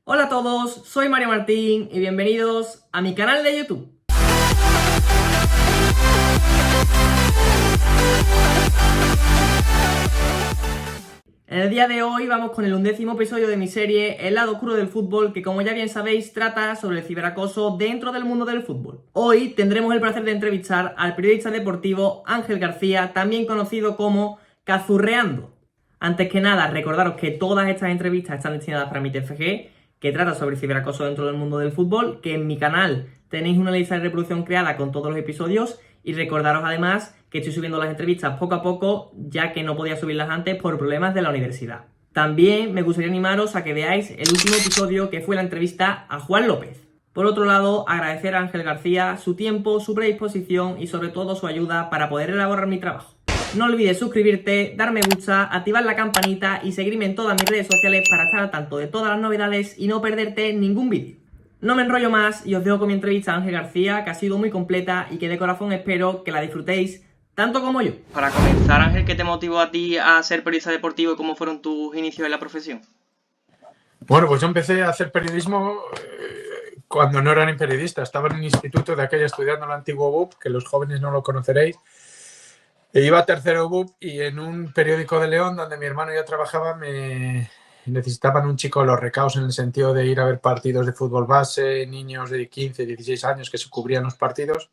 Hola a todos, soy Mario Martín y bienvenidos a mi canal de YouTube. En el día de hoy vamos con el 11º episodio de mi serie El lado oscuro del fútbol, que como ya bien sabéis trata sobre el ciberacoso dentro del mundo del fútbol. Hoy tendremos el placer de entrevistar al periodista deportivo Ángel García, también conocido como Cazurreando. Antes que nada, recordaros que todas estas entrevistas están destinadas para mi TFG, que trata sobre el ciberacoso dentro del mundo del fútbol, que en mi canal tenéis una lista de reproducción creada con todos los episodios, y recordaros además que estoy subiendo las entrevistas poco a poco, ya que no podía subirlas antes por problemas de la universidad. También me gustaría animaros a que veáis el último episodio, que fue la entrevista a Juan López. Por otro lado, agradecer a Ángel García su tiempo, su predisposición y sobre todo su ayuda para poder elaborar mi trabajo. No olvides suscribirte, darme gusta, activar la campanita y seguirme en todas mis redes sociales para estar al tanto de todas las novedades y no perderte ningún vídeo. No me enrollo más y os dejo con mi entrevista a Ángel García, que ha sido muy completa y que de corazón espero que la disfrutéis tanto como yo. Para comenzar, Ángel, ¿qué te motivó a ti a ser periodista deportivo y cómo fueron tus inicios en la profesión? Bueno, pues yo empecé a hacer periodismo cuando no era ni periodista. Estaba en el instituto de aquella estudiando el antiguo BUP, que los jóvenes no lo conoceréis. E iba a tercero BUP y en un periódico de León, donde mi hermano ya trabajaba, me necesitaban un chico de los recaos, en el sentido de ir a ver partidos de fútbol base, niños de 15, 16 años que se cubrían los partidos.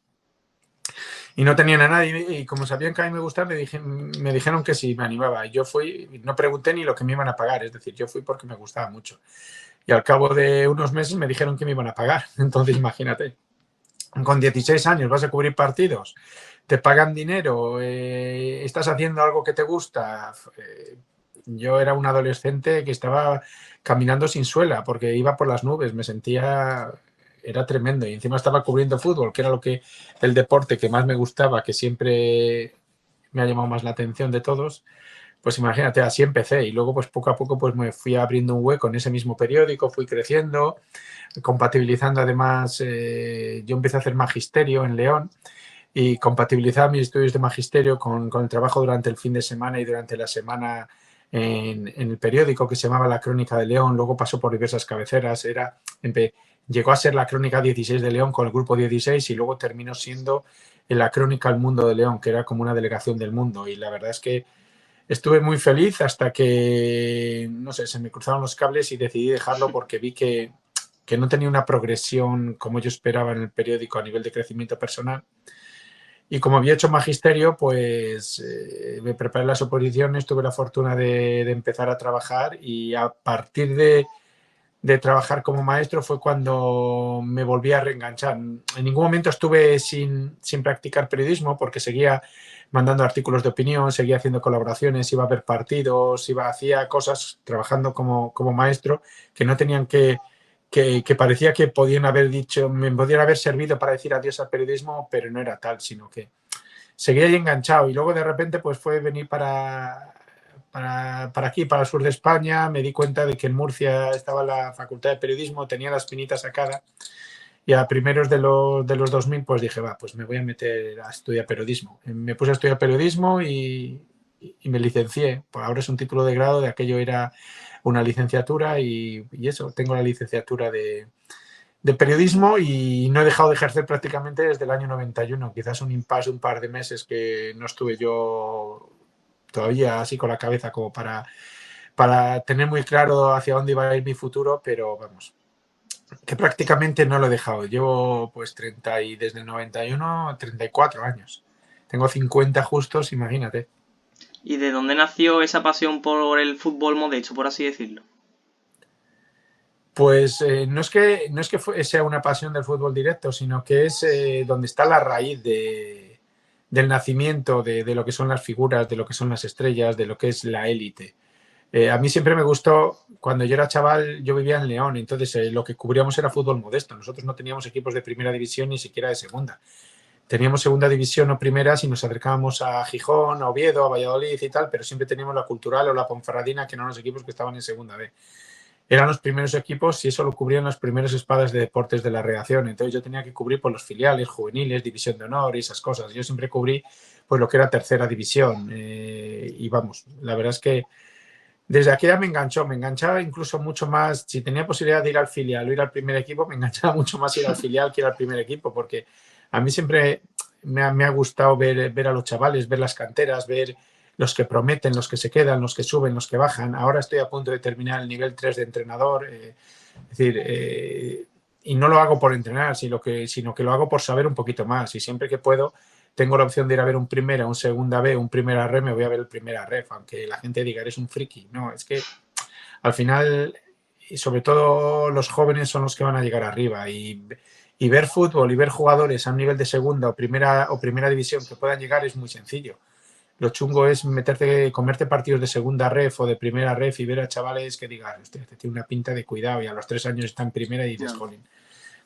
Y no tenían a nadie, y como sabían que a mí me gustaba, me dijeron que sí, me animaba. Y yo fui, no pregunté ni lo que me iban a pagar, es decir, yo fui porque me gustaba mucho. Y al cabo de unos meses me dijeron que me iban a pagar. Entonces, imagínate, con 16 años vas a cubrir partidos, te pagan dinero, estás haciendo algo que te gusta. Yo era un adolescente que estaba caminando sin suela porque iba por las nubes, me sentía... Era tremendo, y encima estaba cubriendo fútbol, que era el deporte que más me gustaba, que siempre me ha llamado más la atención de todos. Pues imagínate, así empecé, y luego pues poco a poco pues me fui abriendo un hueco en ese mismo periódico, fui creciendo, compatibilizando además, yo empecé a hacer magisterio en León y compatibilizaba mis estudios de magisterio con el trabajo durante el fin de semana y durante la semana en el periódico, que se llamaba La Crónica de León. Luego pasó por diversas cabeceras, llegó a ser La Crónica 16 de León con el grupo 16, y luego terminó siendo La Crónica El Mundo de León, que era como una delegación del mundo. Y la verdad es que estuve muy feliz hasta que, no sé, se me cruzaron los cables y decidí dejarlo porque vi que no tenía una progresión como yo esperaba en el periódico a nivel de crecimiento personal. Y como había hecho magisterio, pues me preparé las oposiciones, tuve la fortuna de empezar a trabajar, y a partir de trabajar como maestro fue cuando me volví a reenganchar. En ningún momento estuve sin practicar periodismo, porque seguía mandando artículos de opinión, seguía haciendo colaboraciones, iba a ver partidos, hacía cosas trabajando como maestro que no tenían que parecía que podían haber me podían haber servido para decir adiós al periodismo, pero no era tal, sino que seguía ahí enganchado. Y luego de repente pues fue venir para aquí, para el sur de España. Me di cuenta de que en Murcia estaba la Facultad de Periodismo, tenía la espinita sacada, y a primeros de los 2000 pues dije, pues me voy a meter a estudiar periodismo. Me puse a estudiar periodismo y me licencié. Por ahora es un título de grado, de aquello era una licenciatura, y eso, tengo la licenciatura de periodismo, y no he dejado de ejercer prácticamente desde el año 91. Quizás un impasse, un par de meses que no estuve yo todavía así con la cabeza como para tener muy claro hacia dónde iba a ir mi futuro, pero vamos, que prácticamente no lo he dejado. Llevo pues desde el 91, 34 años. Tengo 50 justos, imagínate. ¿Y de dónde nació esa pasión por el fútbol modesto, por así decirlo? Pues no es que sea una pasión del fútbol directo, sino que es donde está la raíz del nacimiento de lo que son las figuras, de lo que son las estrellas, de lo que es la élite. A mí siempre me gustó, cuando yo era chaval, yo vivía en León, entonces lo que cubríamos era fútbol modesto. Nosotros no teníamos equipos de primera división, ni siquiera de segunda. Teníamos segunda división o primera si nos acercábamos a Gijón, a Oviedo, a Valladolid y tal, pero siempre teníamos la Cultural o la Ponferradina, que eran los equipos que estaban en segunda B. Eran los primeros equipos, y eso lo cubrían las primeras espadas de deportes de la redacción. Entonces yo tenía que cubrir por los filiales, juveniles, división de honor y esas cosas. Yo siempre cubrí pues lo que era tercera división, y vamos, la verdad es que Desde aquella me enganchaba incluso mucho más, si tenía posibilidad de ir al filial o ir al primer equipo, me enganchaba mucho más ir al filial que ir al primer equipo, porque a mí siempre me ha gustado ver a los chavales, ver las canteras, ver los que prometen, los que se quedan, los que suben, los que bajan. Ahora estoy a punto de terminar el nivel 3 de entrenador, es decir, y no lo hago por entrenar, sino que lo hago por saber un poquito más, y siempre que puedo tengo la opción de ir a ver un primera, un segunda B, un primera ref, me voy a ver el primera ref, aunque la gente diga, eres un friki. No, es que al final, y sobre todo los jóvenes son los que van a llegar arriba, y ver fútbol y ver jugadores a un nivel de segunda o primera división que puedan llegar es muy sencillo. Lo chungo es comerte partidos de segunda ref o de primera ref y ver a chavales que digan, hostia, este tiene una pinta de cuidado, y a los 3 años está en primera y dices, jolín.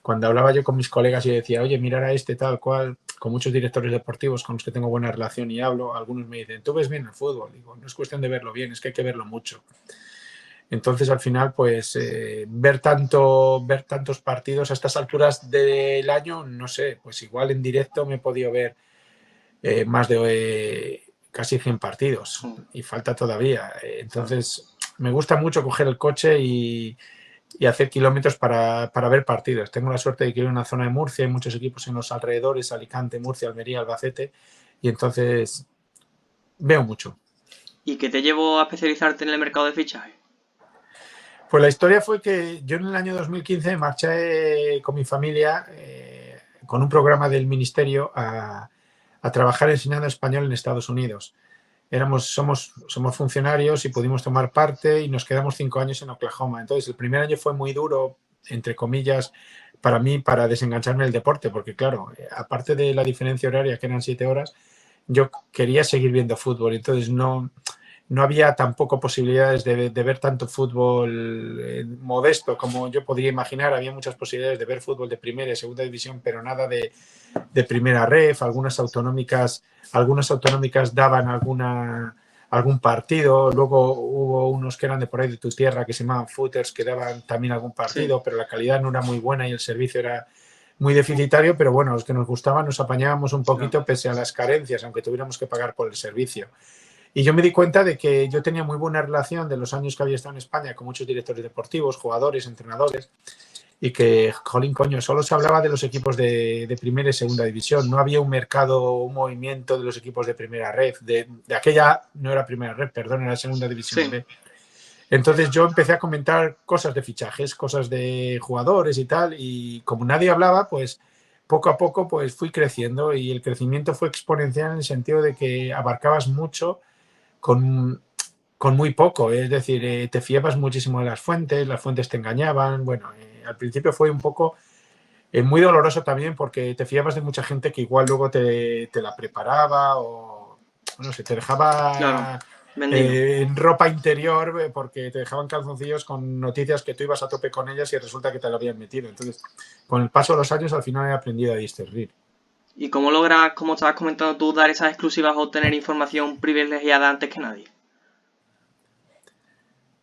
Cuando hablaba yo con mis colegas y decía, oye, mirar a este tal cual, con muchos directores deportivos con los que tengo buena relación y hablo, algunos me dicen, ¿tú ves bien el fútbol? Digo, no es cuestión de verlo bien, es que hay que verlo mucho. Entonces, al final, pues ver tantos partidos a estas alturas del año, no sé, pues igual en directo me he podido ver más de casi 100 partidos y falta todavía. Entonces, me gusta mucho coger el coche y hacer kilómetros para ver partidos. Tengo la suerte de que vivo en una zona de Murcia, hay muchos equipos en los alrededores, Alicante, Murcia, Almería, Albacete, y entonces veo mucho. ¿Y qué te llevó a especializarte en el mercado de fichajes? Pues la historia fue que yo en el año 2015 marché con mi familia con un programa del ministerio a trabajar enseñando español en Estados Unidos. Somos funcionarios y pudimos tomar parte y nos quedamos 5 años en Oklahoma. Entonces el primer año fue muy duro, entre comillas, para mí, para desengancharme del deporte, porque claro, aparte de la diferencia horaria, que eran 7 horas, yo quería seguir viendo fútbol. Entonces no había tampoco posibilidades de ver tanto fútbol modesto como yo podría imaginar. Había muchas posibilidades de ver fútbol de primera y segunda división, pero nada de primera ref. Algunas autonómicas daban algún partido. Luego hubo unos que eran de por ahí de tu tierra que se llamaban footers, que daban también algún partido, sí, pero la calidad no era muy buena y el servicio era muy deficitario, pero bueno, los que nos gustaban nos apañábamos un poquito, pese a las carencias, aunque tuviéramos que pagar por el servicio. Y yo me di cuenta de que yo tenía muy buena relación de los años que había estado en España con muchos directores deportivos, jugadores, entrenadores, y que, jolín, coño, solo se hablaba de los equipos de primera y segunda división. No había un mercado, un movimiento de los equipos de primera red. De aquella no era primera red, perdón, era segunda división, sí. B. Entonces yo empecé a comentar cosas de fichajes, cosas de jugadores y tal, y como nadie hablaba, pues poco a poco pues fui creciendo, y el crecimiento fue exponencial en el sentido de que abarcabas mucho con muy poco. Es decir, te fiabas muchísimo de las fuentes te engañaban. Bueno, al principio fue un poco muy doloroso también, porque te fiabas de mucha gente que igual luego te la preparaba, o no sé, te dejaba, claro, en ropa interior, porque te dejaban calzoncillos con noticias que tú ibas a tope con ellas y resulta que te lo habían metido. Entonces, con el paso de los años, al final he aprendido a discernir. ¿Y cómo logras, como estabas comentando tú, dar esas exclusivas o obtener información privilegiada antes que nadie?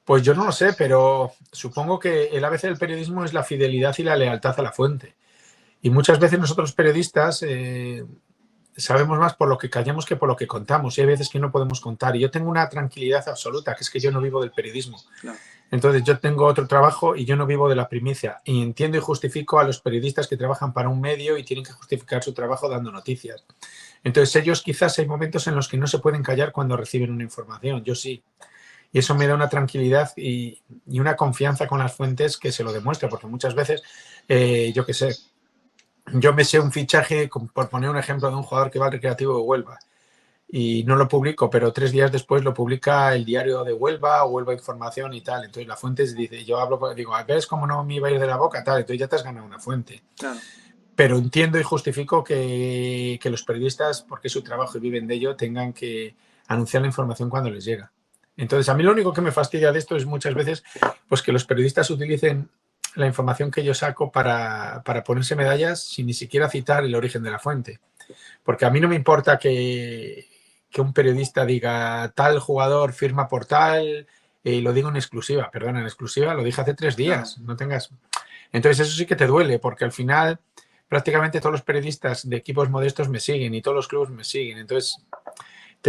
Pues yo no lo sé, pero supongo que el ABC del periodismo es la fidelidad y la lealtad a la fuente. Y muchas veces nosotros periodistas sabemos más por lo que callamos que por lo que contamos. Y hay veces que no podemos contar. Y yo tengo una tranquilidad absoluta, que es que yo no vivo del periodismo. Claro. Entonces yo tengo otro trabajo y yo no vivo de la primicia. Y entiendo y justifico a los periodistas que trabajan para un medio y tienen que justificar su trabajo dando noticias. Entonces ellos quizás hay momentos en los que no se pueden callar cuando reciben una información. Yo sí. Y eso me da una tranquilidad y una confianza con las fuentes que se lo demuestra, porque muchas veces, yo qué sé, yo me sé un fichaje, por poner un ejemplo, de un jugador que va al Recreativo de Huelva, y no lo publico, pero 3 días después lo publica el diario de Huelva o Huelva Información y tal. Entonces la fuente dice, yo hablo, digo, ¿ves cómo no me iba a ir de la boca? Tal, entonces ya te has ganado una fuente. Claro. Pero entiendo y justifico que los periodistas, porque es su trabajo y viven de ello, tengan que anunciar la información cuando les llega. Entonces, a mí lo único que me fastidia de esto es muchas veces pues que los periodistas utilicen la información que yo saco para ponerse medallas sin ni siquiera citar el origen de la fuente. Porque a mí no me importa que un periodista diga tal jugador firma por tal y lo digo en exclusiva. Perdona, en exclusiva lo dije hace 3 días. No tengas... Entonces eso sí que te duele, porque al final prácticamente todos los periodistas de equipos modestos me siguen y todos los clubes me siguen. Entonces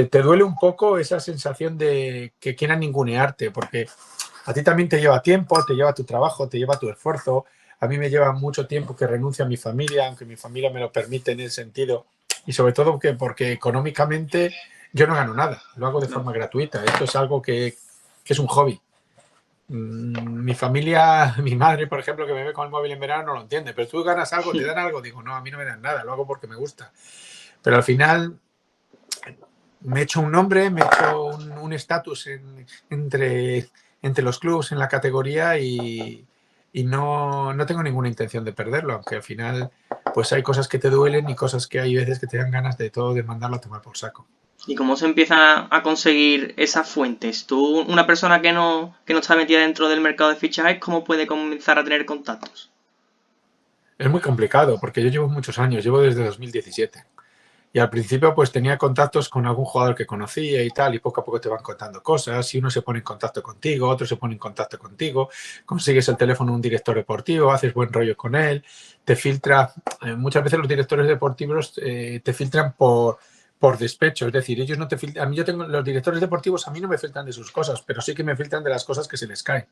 te duele un poco esa sensación de que quieran ningunearte, porque a ti también te lleva tiempo, te lleva tu trabajo, te lleva tu esfuerzo. A mí me lleva mucho tiempo que renuncie a mi familia, aunque mi familia me lo permite en ese sentido. Y sobre todo porque económicamente yo no gano nada, lo hago de forma gratuita. Esto es algo que es un hobby. Mi familia, mi madre, por ejemplo, que me ve con el móvil en verano, no lo entiende. Pero tú ganas algo, te dan algo. Digo, no, a mí no me dan nada, lo hago porque me gusta. Pero al final me he hecho un nombre, me he hecho un estatus entre los clubes en la categoría y no tengo ninguna intención de perderlo, aunque al final pues hay cosas que te duelen y cosas que hay veces que te dan ganas de todo de mandarlo a tomar por saco. ¿Y cómo se empiezan a conseguir esas fuentes? Tú, una persona que no está metida dentro del mercado de fichajes, ¿cómo puede comenzar a tener contactos? Es muy complicado porque yo llevo muchos años, llevo desde 2017. Y al principio pues tenía contactos con algún jugador que conocía y tal, y poco a poco te van contando cosas, y uno se pone en contacto contigo, otro se pone en contacto contigo, consigues el teléfono de un director deportivo, haces buen rollo con él, te filtra, muchas veces los directores deportivos te filtran por despecho, es decir, ellos no te filtran, a mí yo tengo, los directores deportivos a mí no me filtran de sus cosas, pero sí que me filtran de las cosas que se les caen.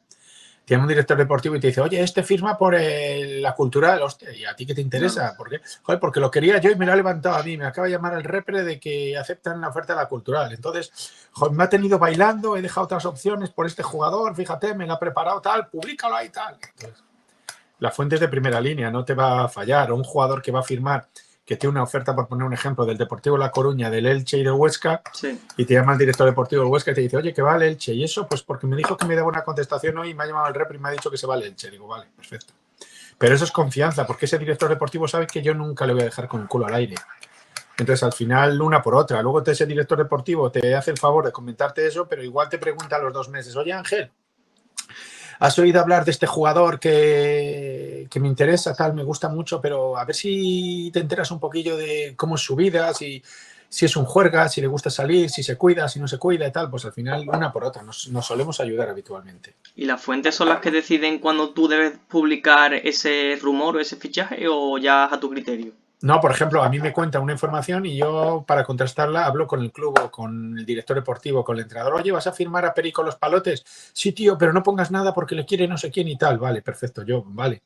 Tiene un director deportivo y te dice, oye, este firma por la cultural, hostia, ¿y a ti qué te interesa? No. ¿Por qué? Joder, porque lo quería yo y me lo ha levantado a mí. Me acaba de llamar el repre de que aceptan la oferta de la cultural. Entonces, joder, me ha tenido bailando, he dejado otras opciones por este jugador, fíjate, me lo ha preparado tal, públicalo ahí tal. Entonces, la fuente es de primera línea, no te va a fallar. O un jugador que va a firmar, que tiene una oferta, por poner un ejemplo, del Deportivo La Coruña, del Elche y del Huesca, Sí. y te llama el director deportivo del Huesca y te dice, oye, que va el Elche. Y eso, pues porque me dijo que me daba una contestación hoy y me ha llamado el rep y me ha dicho que se va el Elche. Digo, vale, perfecto. Pero eso es confianza, porque ese director deportivo sabe que yo nunca le voy a dejar con el culo al aire. Entonces, al final, una por otra. Luego ese director deportivo te hace el favor de comentarte eso, pero igual te pregunta a los 2 meses, oye, Ángel, ¿has oído hablar de este jugador que me interesa, tal, me gusta mucho, pero a ver si te enteras un poquillo de cómo es su vida, si es un juerga, si le gusta salir, si se cuida, si no se cuida y tal? Pues al final, una por otra, nos solemos ayudar habitualmente. ¿Y las fuentes son las que deciden cuándo tú debes publicar ese rumor o ese fichaje o ya a tu criterio? No, por ejemplo, a mí me cuenta una información y yo, para contrastarla, hablo con el club o con el director deportivo, con el entrenador. Oye, ¿vas a firmar a Perico Los Palotes? Sí, tío, pero no pongas nada porque le quiere no sé quién y tal. Vale, perfecto, vale.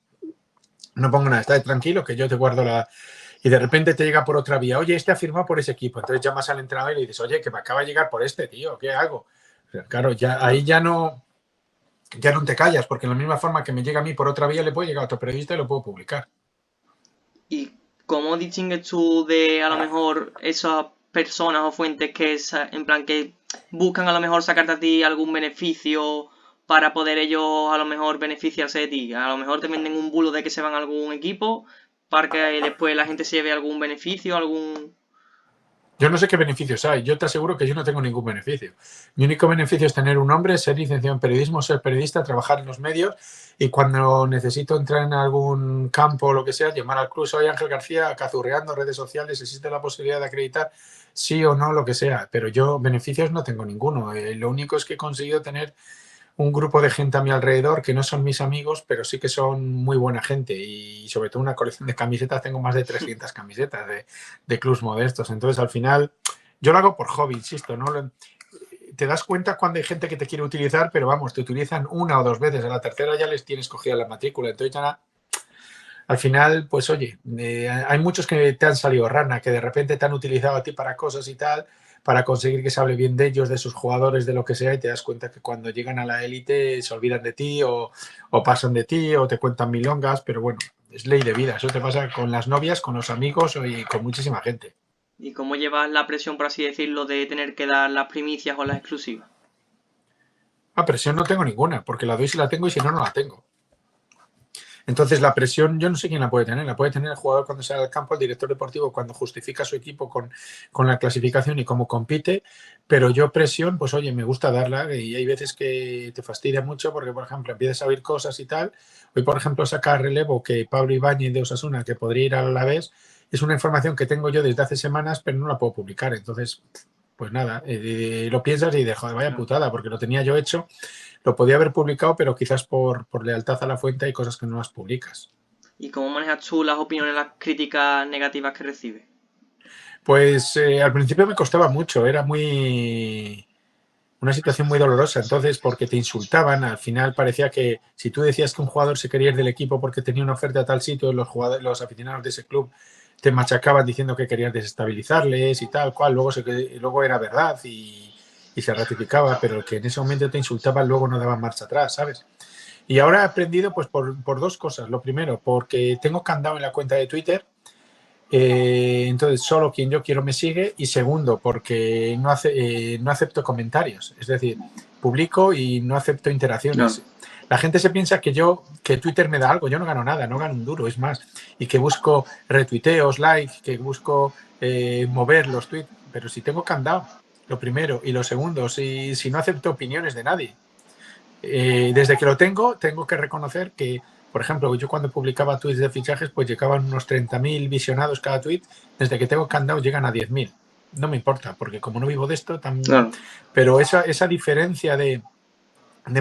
No pongo nada, está tranquilo que yo te guardo la... Y de repente te llega por otra vía. Oye, este ha firmado por ese equipo. Entonces llamas al entrenador y le dices, oye, que me acaba de llegar por este, tío, ¿qué hago? O sea, claro, ahí ya no te callas, porque de la misma forma que me llega a mí por otra vía, le puede llegar a otro periodista y lo puedo publicar. ¿Y cómo distingues tú de a lo mejor esas personas o fuentes que en plan que buscan a lo mejor sacarte a ti algún beneficio para poder ellos a lo mejor beneficiarse de ti? A lo mejor te venden un bulo de que se van a algún equipo para que después la gente se lleve algún beneficio, algún... Yo no sé qué beneficios hay. Yo te aseguro que yo no tengo ningún beneficio. Mi único beneficio es tener un nombre, ser licenciado en periodismo, ser periodista, trabajar en los medios y cuando necesito entrar en algún campo o lo que sea, llamar al club. Soy Ángel García, cazurreando redes sociales, existe la posibilidad de acreditar sí o no, lo que sea. Pero yo beneficios no tengo ninguno. Lo único es que he conseguido tener un grupo de gente a mi alrededor que no son mis amigos, pero sí que son muy buena gente y sobre todo una colección de camisetas, tengo más de 300 camisetas de clubs modestos. Entonces, al final, yo lo hago por hobby, insisto, ¿no? Te das cuenta cuando hay gente que te quiere utilizar, pero vamos, te utilizan 1 o 2 veces, a la tercera ya les tienes cogida la matrícula, entonces ya al final, pues oye, hay muchos que te han salido rana, que de repente te han utilizado a ti para cosas y tal, para conseguir que se hable bien de ellos, de sus jugadores, de lo que sea, y te das cuenta que cuando llegan a la élite se olvidan de ti o pasan de ti o te cuentan milongas, pero bueno, es ley de vida. Eso te pasa con las novias, con los amigos y con muchísima gente. ¿Y cómo llevas la presión, por así decirlo, de tener que dar las primicias o las exclusivas? Presión no tengo ninguna, porque la doy si la tengo y si no, no la tengo. Entonces, la presión, yo no sé quién la puede tener. La puede tener el jugador cuando sale al campo, el director deportivo cuando justifica su equipo con la clasificación y cómo compite. Pero yo presión, pues oye, me gusta darla y hay veces que te fastidia mucho porque, por ejemplo, empiezas a oír cosas y tal. Hoy, por ejemplo, saca relevo que Pablo Ibáñez de Osasuna, que podría ir a la Alavés, es una información que tengo yo desde hace semanas, pero no la puedo publicar. Entonces, pues nada, lo piensas y dices, joder, vaya putada, porque lo tenía yo hecho. Lo podía haber publicado, pero quizás por lealtad a la fuente hay cosas que no las publicas. ¿Y cómo manejas tú las opiniones, las críticas negativas que recibes? Pues al principio me costaba mucho, era una situación muy dolorosa, entonces porque te insultaban, al final parecía que si tú decías que un jugador se quería ir del equipo porque tenía una oferta a tal sitio, los aficionados de ese club te machacaban diciendo que querías desestabilizarles y tal cual, luego era verdad y se ratificaba, pero que en ese momento te insultaban luego no daban marcha atrás, ¿sabes? Y ahora he aprendido pues por dos cosas. Lo primero, porque tengo candado en la cuenta de Twitter, entonces solo quien yo quiero me sigue. Y segundo, porque no acepto comentarios. Es decir, publico y no acepto interacciones. No. La gente se piensa que Twitter me da algo. Yo no gano nada, no gano un duro, es más. Y que busco retuiteos, likes, que busco mover los tweets. Pero si tengo candado, lo primero. Y lo segundo, si no acepto opiniones de nadie. Desde que lo tengo que reconocer que, por ejemplo, yo cuando publicaba tweets de fichajes, pues llegaban unos 30.000 visionados cada tweet. Desde que tengo candado llegan a 10.000. No me importa, porque como no vivo de esto, también. Claro. Pero esa diferencia de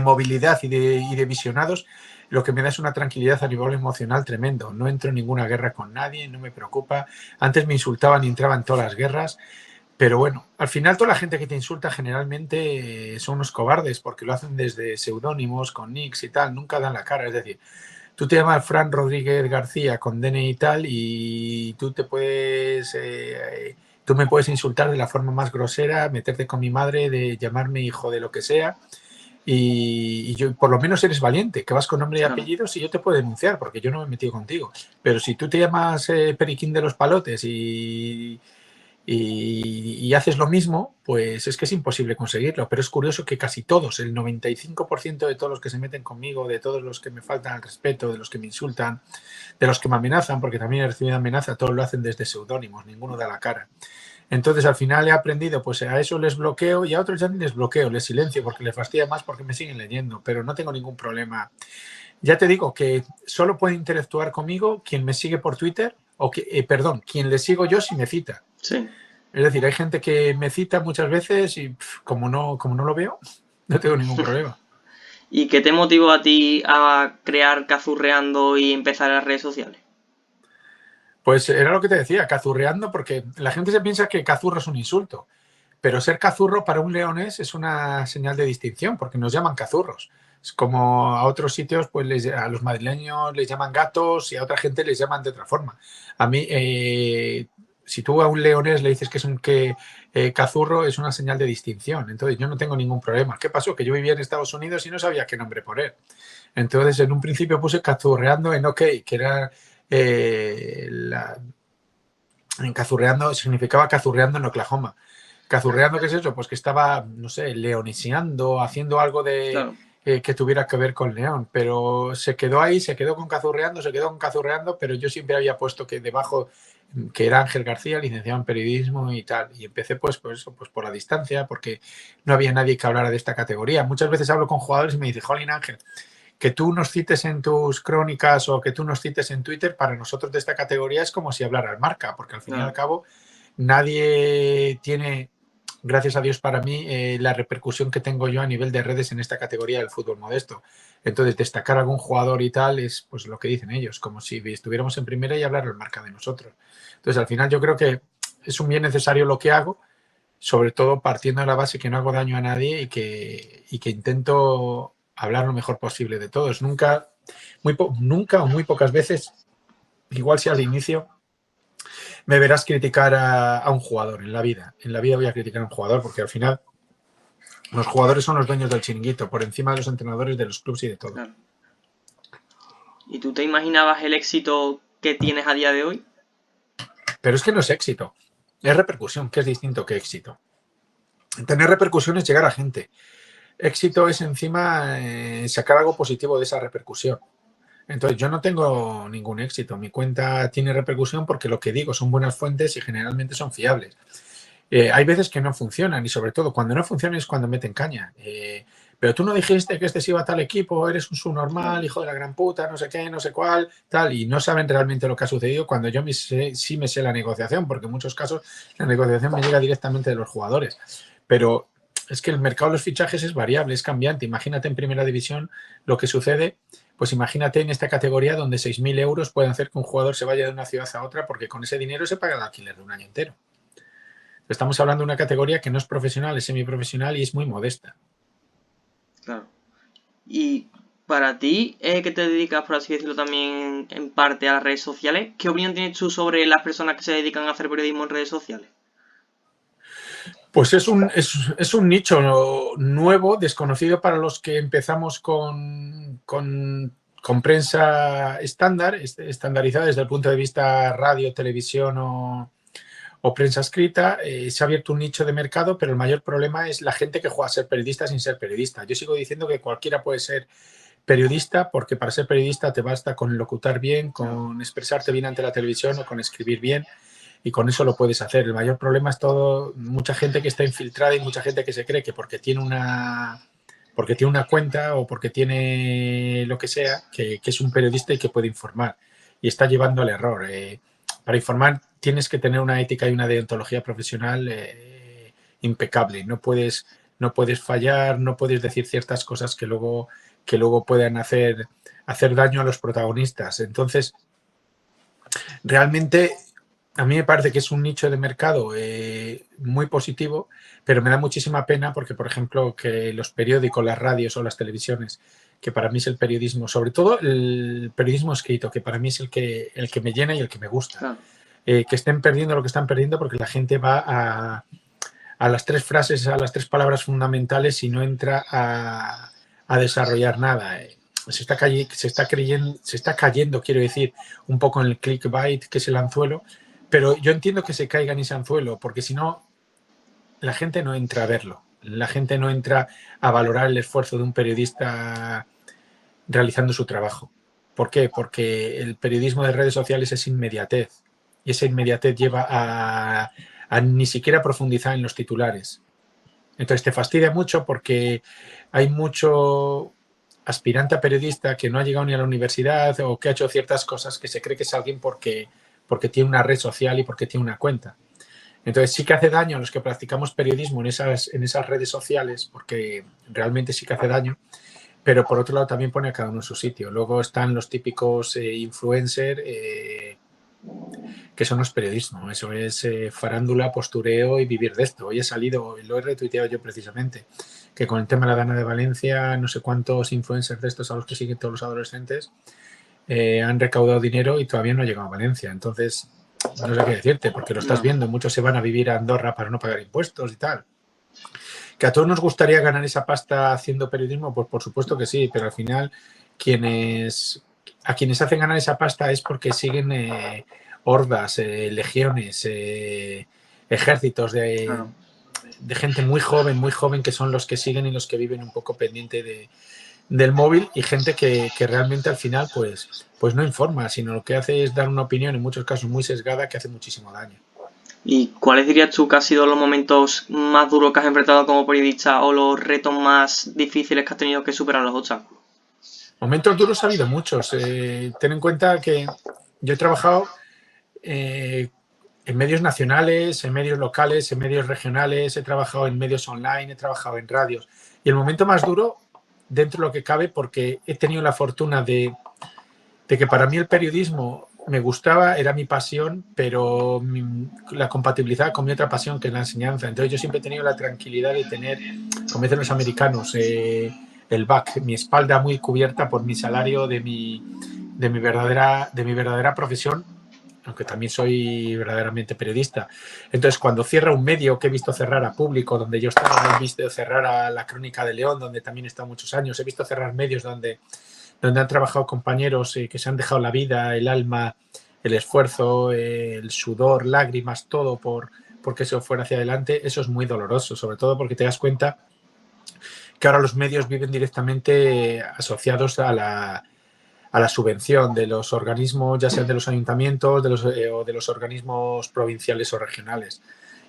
movilidad y de visionados, lo que me da es una tranquilidad a nivel emocional tremendo. No entro en ninguna guerra con nadie, no me preocupa. Antes me insultaban y entraban todas las guerras. Pero bueno, al final toda la gente que te insulta generalmente son unos cobardes porque lo hacen desde seudónimos, con nicks y tal, nunca dan la cara. Es decir, tú te llamas Fran Rodríguez García con DNI y tal y tú me puedes insultar de la forma más grosera, meterte con mi madre, de llamarme hijo de lo que sea y yo, por lo menos eres valiente, que vas con nombre y apellidos y yo te puedo denunciar porque yo no me he metido contigo. Pero si tú te llamas Periquín de los Palotes y haces lo mismo, pues es que es imposible conseguirlo. Pero es curioso que casi todos, el 95% de todos los que se meten conmigo, de todos los que me faltan al respeto, de los que me insultan, de los que me amenazan, porque también he recibido amenaza, todos lo hacen desde seudónimos, ninguno da la cara. Entonces al final he aprendido, pues a eso les bloqueo y a otros ya ni les bloqueo, les silencio porque les fastidia más porque me siguen leyendo, pero no tengo ningún problema. Ya te digo que solo puede interactuar conmigo quien me sigue por Twitter o quien le sigo yo si me cita. Sí. Es decir, hay gente que me cita muchas veces y como no lo veo, no tengo ningún problema. ¿Y qué te motivó a ti a crear Cazurreando y empezar las redes sociales? Pues era lo que te decía, cazurreando, porque la gente se piensa que cazurro es un insulto, pero ser cazurro para un leonés es una señal de distinción, porque nos llaman cazurros. Es como a otros sitios, pues a los madrileños les llaman gatos y a otra gente les llaman de otra forma. A mí, si tú a un leonés le dices que es un cazurro, es una señal de distinción. Entonces yo no tengo ningún problema. ¿Qué pasó? Que yo vivía en Estados Unidos y no sabía qué nombre poner. Entonces en un principio puse cazurreando en OK, que era... en cazurreando significaba cazurreando en Oklahoma. ¿Cazurreando qué es eso? Pues que estaba, no sé, leoniseando, haciendo algo Claro. Que tuviera que ver con león, pero se quedó ahí, se quedó con cazurreando, pero yo siempre había puesto que debajo que era Ángel García, licenciado en periodismo y tal, y empecé pues por la distancia, porque no había nadie que hablara de esta categoría. Muchas veces hablo con jugadores y me dicen, jolín Ángel, que tú nos cites en tus crónicas o que tú nos cites en Twitter, para nosotros de esta categoría es como si hablara Marca, porque al fin y al cabo nadie tiene, gracias a Dios para mí, la repercusión que tengo yo a nivel de redes en esta categoría del fútbol modesto. Entonces, destacar a algún jugador y tal es pues lo que dicen ellos, como si estuviéramos en primera y hablar el Marca de nosotros. Entonces, al final yo creo que es un bien necesario lo que hago, sobre todo partiendo de la base que no hago daño a nadie y que intento hablar lo mejor posible de todos. Nunca o muy pocas veces, igual si al inicio, me verás criticar a un jugador en la vida. En la vida voy a criticar a un jugador porque al final los jugadores son los dueños del chiringuito, por encima de los entrenadores de los clubes y de todo. Claro. ¿Y tú te imaginabas el éxito que tienes a día de hoy? Pero es que no es éxito, es repercusión, que es distinto que éxito. Tener repercusión es llegar a gente. Éxito es encima sacar algo positivo de esa repercusión. Entonces yo no tengo ningún éxito. Mi cuenta tiene repercusión porque lo que digo son buenas fuentes y generalmente son fiables. Hay veces que no funcionan y sobre todo cuando no funcionan es cuando meten caña. Pero tú no dijiste que este se iba a tal equipo, eres un subnormal, hijo de la gran puta, no sé qué, no sé cuál, tal, y no saben realmente lo que ha sucedido cuando yo sí me sé la negociación, porque en muchos casos la negociación me llega directamente de los jugadores. Pero es que el mercado de los fichajes es variable, es cambiante. Imagínate en primera división lo que sucede, pues imagínate en esta categoría donde 6.000 euros pueden hacer que un jugador se vaya de una ciudad a otra porque con ese dinero se paga el alquiler de un año entero. Estamos hablando de una categoría que no es profesional, es semiprofesional y es muy modesta. Claro. Y para ti, que te dedicas, por así decirlo, también en parte a las redes sociales, ¿qué opinión tienes tú sobre las personas que se dedican a hacer periodismo en redes sociales? Pues es un nicho nuevo, desconocido para los que empezamos con prensa estándar, estandarizada desde el punto de vista radio, televisión o prensa escrita. Se ha abierto un nicho de mercado, pero el mayor problema es la gente que juega a ser periodista sin ser periodista. Yo sigo diciendo que cualquiera puede ser periodista, porque para ser periodista te basta con locutar bien, con expresarte bien ante la televisión o con escribir bien, y con eso lo puedes hacer. El mayor problema es mucha gente que está infiltrada y mucha gente que se cree que porque tiene una cuenta o porque tiene lo que sea, que es un periodista y que puede informar, y está llevando al error. Para informar tienes que tener una ética y una deontología profesional impecable. No puedes fallar, no puedes decir ciertas cosas que luego puedan hacer daño a los protagonistas. Entonces, realmente a mí me parece que es un nicho de mercado muy positivo, pero me da muchísima pena porque, por ejemplo, que los periódicos, las radios o las televisiones, que para mí es el periodismo, sobre todo el periodismo escrito, que para mí es el que me llena y el que me gusta, Claro. Que estén perdiendo lo que están perdiendo porque la gente va a las 3 frases, a las 3 palabras fundamentales y no entra a desarrollar nada. Se está cayendo, quiero decir, un poco en el clickbait, que es el anzuelo, pero yo entiendo que se caiga en ese anzuelo, porque si no, la gente no entra a verlo. La gente no entra a valorar el esfuerzo de un periodista realizando su trabajo. ¿Por qué? Porque el periodismo de redes sociales es inmediatez, y esa inmediatez lleva a ni siquiera profundizar en los titulares. Entonces te fastidia mucho porque hay mucho aspirante a periodista que no ha llegado ni a la universidad o que ha hecho ciertas cosas que se cree que es alguien porque tiene una red social y porque tiene una cuenta. Entonces sí que hace daño a los que practicamos periodismo en esas redes sociales, porque realmente sí que hace daño, pero por otro lado también pone a cada uno en su sitio. Luego están los típicos influencers, que eso no es periodismo, eso es farándula, postureo y vivir de esto. Hoy he salido, lo he retuiteado yo precisamente, que con el tema de la Dana de Valencia, no sé cuántos influencers de estos a los que siguen todos los adolescentes han recaudado dinero y todavía no ha llegado a Valencia. Entonces, no sé qué decirte, porque lo estás viendo, muchos se van a vivir a Andorra para no pagar impuestos y tal. ¿Que a todos nos gustaría ganar esa pasta haciendo periodismo? Pues por supuesto que sí, pero al final a quienes hacen ganar esa pasta es porque siguen hordas, legiones, ejércitos de gente muy joven, que son los que siguen y los que viven un poco pendiente del móvil, y gente que realmente al final pues no informa, sino lo que hace es dar una opinión, en muchos casos muy sesgada, que hace muchísimo daño. ¿Y cuáles dirías tú que han sido los momentos más duros que has enfrentado como periodista o los retos más difíciles que has tenido que superar los obstáculos? Momentos duros ha habido muchos. Ten en cuenta que yo he trabajado en medios nacionales, en medios locales, en medios regionales, he trabajado en medios online, he trabajado en radios. Y el momento más duro, dentro de lo que cabe, porque he tenido la fortuna de que para mí el periodismo me gustaba, era mi pasión, pero la compatibilidad con mi otra pasión, que es la enseñanza. Entonces yo siempre he tenido la tranquilidad de tener, como dicen los americanos, el back, mi espalda muy cubierta por mi salario de mi verdadera profesión, aunque también soy verdaderamente periodista. Entonces, cuando cierra un medio, que he visto cerrar a Público, donde yo estaba, he visto cerrar a La Crónica de León, donde también he estado muchos años, he visto cerrar medios donde han trabajado compañeros que se han dejado la vida, el alma, el esfuerzo, el sudor, lágrimas, todo porque eso fuera hacia adelante. Eso es muy doloroso, sobre todo porque te das cuenta que ahora los medios viven directamente asociados a la subvención de los organismos, ya sean de los ayuntamientos o de los organismos provinciales o regionales.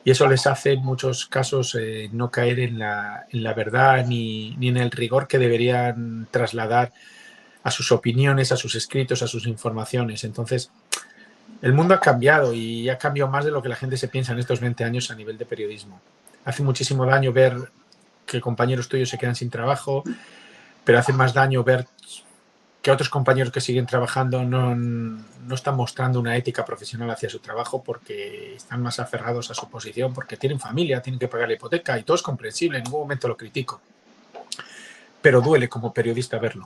Y eso les hace en muchos casos no caer en la verdad ni en el rigor que deberían trasladar a sus opiniones, a sus escritos, a sus informaciones. Entonces, el mundo ha cambiado, y ha cambiado más de lo que la gente se piensa en estos 20 años a nivel de periodismo. Hace muchísimo daño ver que compañeros tuyos se quedan sin trabajo, pero hace más daño ver que otros compañeros que siguen trabajando no están mostrando una ética profesional hacia su trabajo porque están más aferrados a su posición, porque tienen familia, tienen que pagar la hipoteca y todo es comprensible, en ningún momento lo critico. Pero duele como periodista verlo.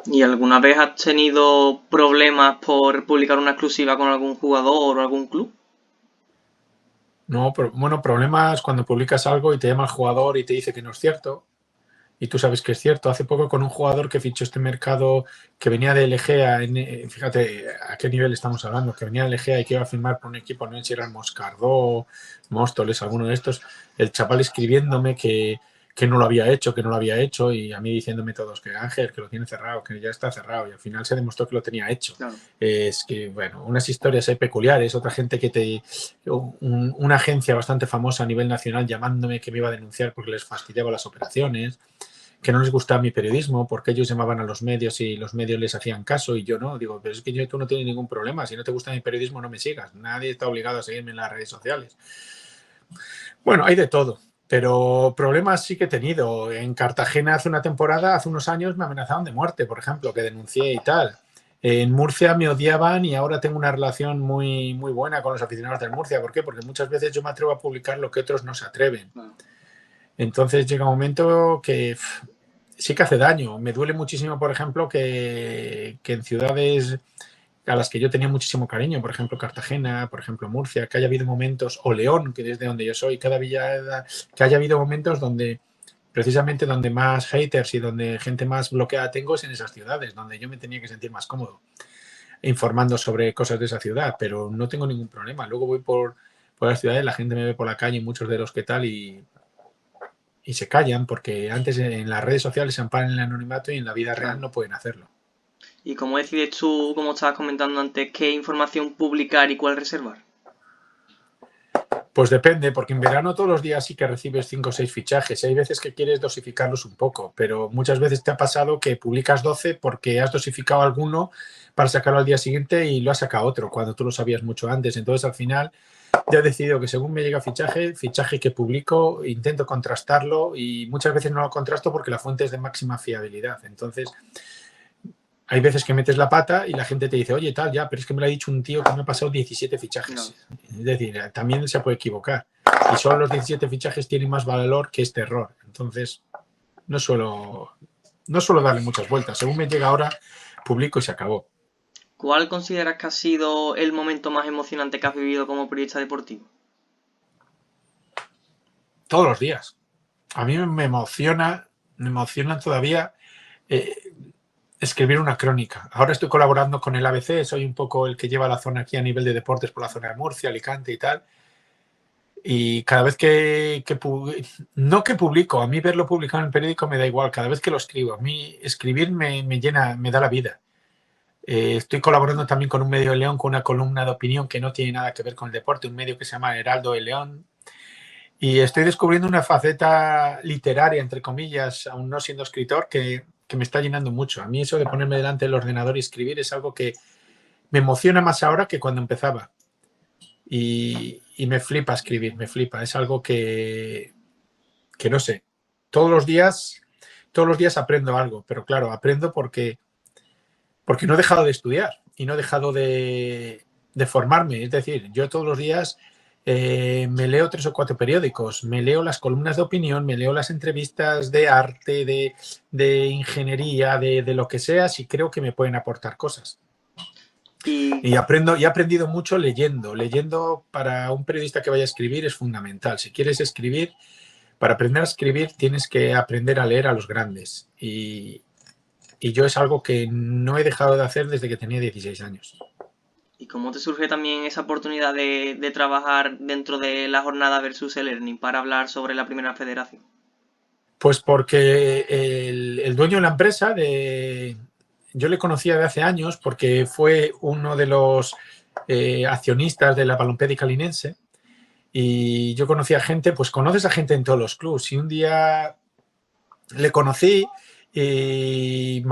¿Y alguna vez has tenido problemas por publicar una exclusiva con algún jugador o algún club? No, bueno, problemas cuando publicas algo y te llama el jugador y te dice que no es cierto. Y tú sabes que es cierto. Hace poco con un jugador que fichó este mercado, que venía de Egea, fíjate a qué nivel estamos hablando, que venía de Egea y que iba a firmar por un equipo, no sé si eran Moscardó, Móstoles, alguno de estos, el chaval escribiéndome que no lo había hecho, y a mí diciéndome todos que Ángel, que lo tiene cerrado, que ya está cerrado, y al final se demostró que lo tenía hecho. Claro. Es que, bueno, unas historias peculiares, otra gente una agencia bastante famosa a nivel nacional llamándome que me iba a denunciar porque les fastidiaba las operaciones, que no les gustaba mi periodismo, porque ellos llamaban a los medios y los medios les hacían caso y yo no. Digo, pero es que tú no tienes ningún problema. Si no te gusta mi periodismo, no me sigas. Nadie está obligado a seguirme en las redes sociales. Bueno, hay de todo, pero problemas sí que he tenido. En Cartagena hace unos años, me amenazaban de muerte, por ejemplo, que denuncié y tal. En Murcia me odiaban y ahora tengo una relación muy, muy buena con los aficionados del Murcia. ¿Por qué? Porque muchas veces yo me atrevo a publicar lo que otros no se atreven. Entonces llega un momento que sí que hace daño. Me duele muchísimo, por ejemplo, que en ciudades a las que yo tenía muchísimo cariño, por ejemplo Cartagena, por ejemplo Murcia, que haya habido momentos, o León, que es de donde yo soy, que haya habido momentos donde precisamente donde más haters y donde gente más bloqueada tengo es en esas ciudades, donde yo me tenía que sentir más cómodo informando sobre cosas de esa ciudad, pero no tengo ningún problema. Luego voy por las ciudades, la gente me ve por la calle, muchos de los que tal, y se callan porque antes en las redes sociales se amparan en el anonimato y en la vida real no pueden hacerlo. ¿Y cómo decides tú, como estabas comentando antes, qué información publicar y cuál reservar? Pues depende, porque en verano todos los días sí que recibes 5 o 6 fichajes. Hay veces que quieres dosificarlos un poco, pero muchas veces te ha pasado que publicas 12 porque has dosificado alguno para sacarlo al día siguiente y lo has sacado otro, cuando tú lo sabías mucho antes. Entonces, al final, ya he decidido que según me llega fichaje que publico, intento contrastarlo y muchas veces no lo contrasto porque la fuente es de máxima fiabilidad. Entonces, hay veces que metes la pata y la gente te dice, oye, tal, ya, pero es que me lo ha dicho un tío que me ha pasado 17 fichajes. No. Es decir, también se puede equivocar. Y solo los 17 fichajes tienen más valor que este error. Entonces, no suelo darle muchas vueltas. Según me llega ahora, publico y se acabó. ¿Cuál consideras que ha sido el momento más emocionante que has vivido como periodista deportivo? Todos los días. A mí me emocionan todavía escribir una crónica. Ahora estoy colaborando con el ABC, soy un poco el que lleva la zona aquí a nivel de deportes por la zona de Murcia, Alicante y tal. Y cada vez no que publico, a mí verlo publicado en el periódico me da igual, cada vez que lo escribo, a mí escribir me llena, me da la vida. Estoy colaborando también con un medio de León, con una columna de opinión que no tiene nada que ver con el deporte, un medio que se llama Heraldo de León. Y estoy descubriendo una faceta literaria, entre comillas, aún no siendo escritor, que me está llenando mucho. A mí eso de ponerme delante del ordenador y escribir es algo que me emociona más ahora que cuando empezaba. Y me flipa escribir, me flipa. Es algo que no sé. Todos los días aprendo algo, pero claro, aprendo porque no he dejado de estudiar y no he dejado de formarme. Es decir, yo todos los días me leo 3 o 4 periódicos, me leo las columnas de opinión, me leo las entrevistas de arte, de ingeniería, de lo que sea, si creo que me pueden aportar cosas. Y he aprendido mucho leyendo. Leyendo para un periodista que vaya a escribir es fundamental. Si quieres escribir, para aprender a escribir tienes que aprender a leer a los grandes. Y yo es algo que no he dejado de hacer desde que tenía 16 años. ¿Y cómo te surge también esa oportunidad de trabajar dentro de la jornada versus el Learning para hablar sobre la primera federación? Pues porque el dueño de la empresa, yo le conocía de hace años porque fue uno de los accionistas de la Balompédica Linense y yo conocía gente, pues conoces a gente en todos los clubs y un día le conocí y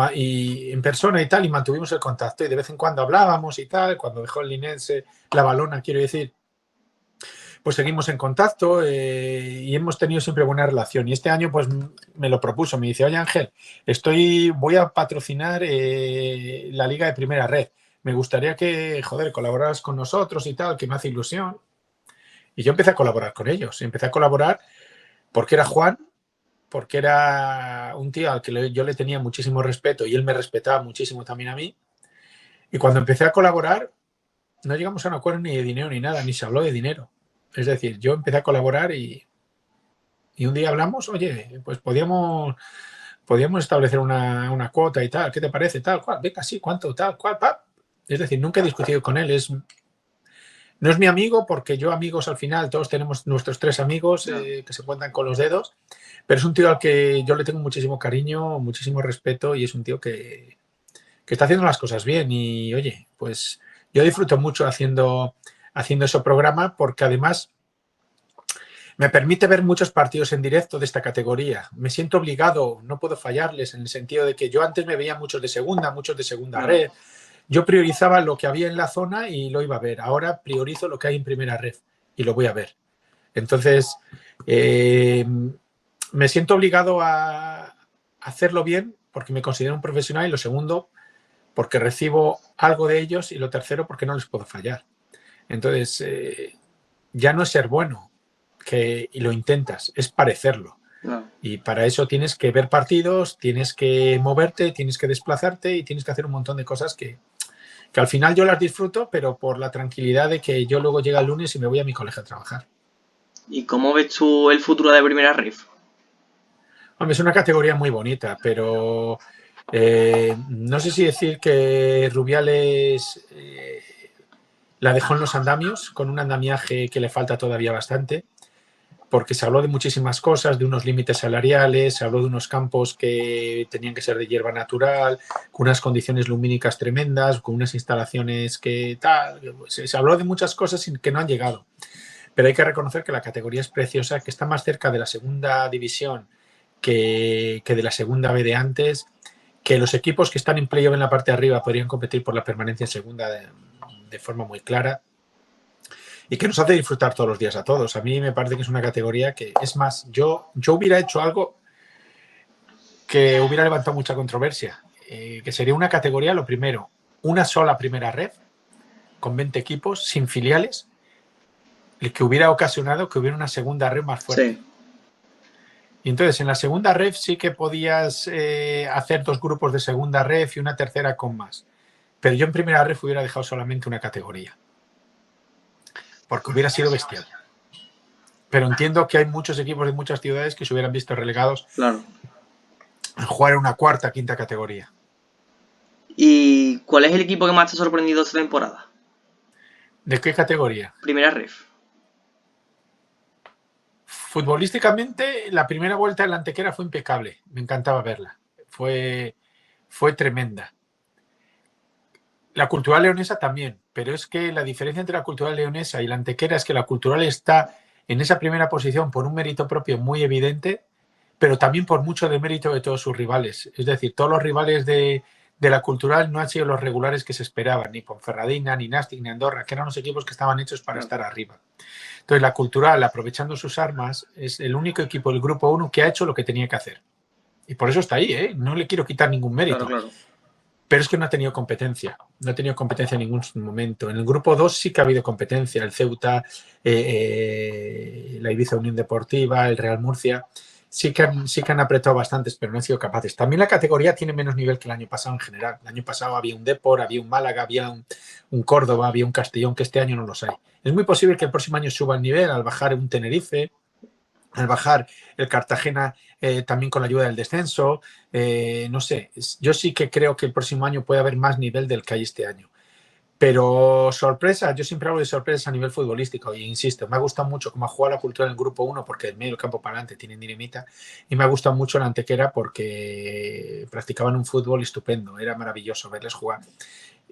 en persona y tal, y mantuvimos el contacto y de vez en cuando hablábamos y tal, cuando dejó el Linense, la Balona, quiero decir. pues seguimos en contacto y hemos tenido siempre buena relación. Y este año pues me lo propuso, me dice, oye Ángel, voy a patrocinar la Liga de Primera Red. Me gustaría que, joder, colaboraras con nosotros y tal, que me hace ilusión. Y yo empecé a colaborar con ellos. Empecé a colaborar porque era Juan, porque era un tío al que yo le tenía muchísimo respeto y él me respetaba muchísimo también a mí. Y cuando empecé a colaborar, no llegamos a un acuerdo ni de dinero ni nada, ni se habló de dinero. Es decir, yo empecé a colaborar y un día hablamos, oye, pues podíamos establecer una cuota y tal, ¿qué te parece? Tal, cual, venga, sí, ¿cuánto? Tal, cual, pap. Es decir, nunca he discutido con él, no es mi amigo porque yo amigos al final, todos tenemos nuestros 3 amigos que se cuentan con los dedos, pero es un tío al que yo le tengo muchísimo cariño, muchísimo respeto y es un tío que está haciendo las cosas bien y, oye, pues yo disfruto mucho haciendo ese programa porque además me permite ver muchos partidos en directo de esta categoría. Me siento obligado, no puedo fallarles en el sentido de que yo antes me veía muchos de segunda red. Yo priorizaba lo que había en la zona y lo iba a ver. Ahora priorizo lo que hay en primera red y lo voy a ver. Entonces, me siento obligado a hacerlo bien porque me considero un profesional y lo segundo, porque recibo algo de ellos y lo tercero, porque no les puedo fallar. Entonces, ya no es ser bueno y lo intentas, es parecerlo. Claro. Y para eso tienes que ver partidos, tienes que moverte, tienes que desplazarte y tienes que hacer un montón de cosas que al final yo las disfruto, pero por la tranquilidad de que yo luego llega el lunes y me voy a mi colegio a trabajar. ¿Y cómo ves tú el futuro de Primera Red? Hombre, es una categoría muy bonita, pero no sé si decir que Rubiales la dejó en los andamios, con un andamiaje que le falta todavía bastante, porque se habló de muchísimas cosas, de unos límites salariales, se habló de unos campos que tenían que ser de hierba natural, con unas condiciones lumínicas tremendas, con unas instalaciones que tal. Se habló de muchas cosas que no han llegado. Pero hay que reconocer que la categoría es preciosa, que está más cerca de la segunda división que de la segunda B de antes, que los equipos que están en playoff en la parte de arriba podrían competir por la permanencia en segunda de forma muy clara. Y que nos hace disfrutar todos los días a todos. A mí me parece que es una categoría que, es más, yo hubiera hecho algo que hubiera levantado mucha controversia, que sería una categoría, lo primero, una sola primera red, con 20 equipos, sin filiales, el que hubiera ocasionado que hubiera una segunda red más fuerte. Sí. Y entonces, en la segunda red sí que podías hacer 2 grupos de segunda red y una tercera con más. Pero yo en primera red hubiera dejado solamente una categoría. Porque hubiera sido bestial. Pero entiendo que hay muchos equipos de muchas ciudades que se hubieran visto relegados Claro. a jugar en una cuarta, quinta categoría. ¿Y cuál es el equipo que más te ha sorprendido esta temporada? ¿De qué categoría? Primera Red. Futbolísticamente, la primera vuelta en la Antequera fue impecable. Me encantaba verla. Fue tremenda. La Cultural Leonesa también, pero es que la diferencia entre la Cultural Leonesa y la Antequera es que la Cultural está en esa primera posición por un mérito propio muy evidente, pero también por mucho de mérito de todos sus rivales. Es decir, todos los rivales de la Cultural no han sido los regulares que se esperaban, ni Ponferradina, ni Nàstic, ni Andorra, que eran los equipos que estaban hechos para estar arriba. Entonces, la Cultural, aprovechando sus armas, es el único equipo del Grupo 1 que ha hecho lo que tenía que hacer. Y por eso está ahí, ¿eh? No le quiero quitar ningún mérito. Claro. Pero es que no ha tenido competencia. No ha tenido competencia en ningún momento. En el grupo 2 sí que ha habido competencia. El Ceuta, la Ibiza Unión Deportiva, el Real Murcia, sí que han apretado bastantes, pero no han sido capaces. También la categoría tiene menos nivel que el año pasado en general. El año pasado había un Depor, había un Málaga, había un Córdoba, había un Castellón, que este año no los hay. Es muy posible que el próximo año suba el nivel al bajar un Tenerife, al bajar el Cartagena también con la ayuda del descenso. No sé, yo sí que creo que el próximo año puede haber más nivel del que hay este año. Pero sorpresas, yo siempre hablo de sorpresas a nivel futbolístico y insisto, me ha gustado mucho cómo ha jugado la Cultura en el Grupo 1 porque en medio del campo para adelante tienen dinamita y me ha gustado mucho la Antequera porque practicaban un fútbol estupendo, era maravilloso verles jugar.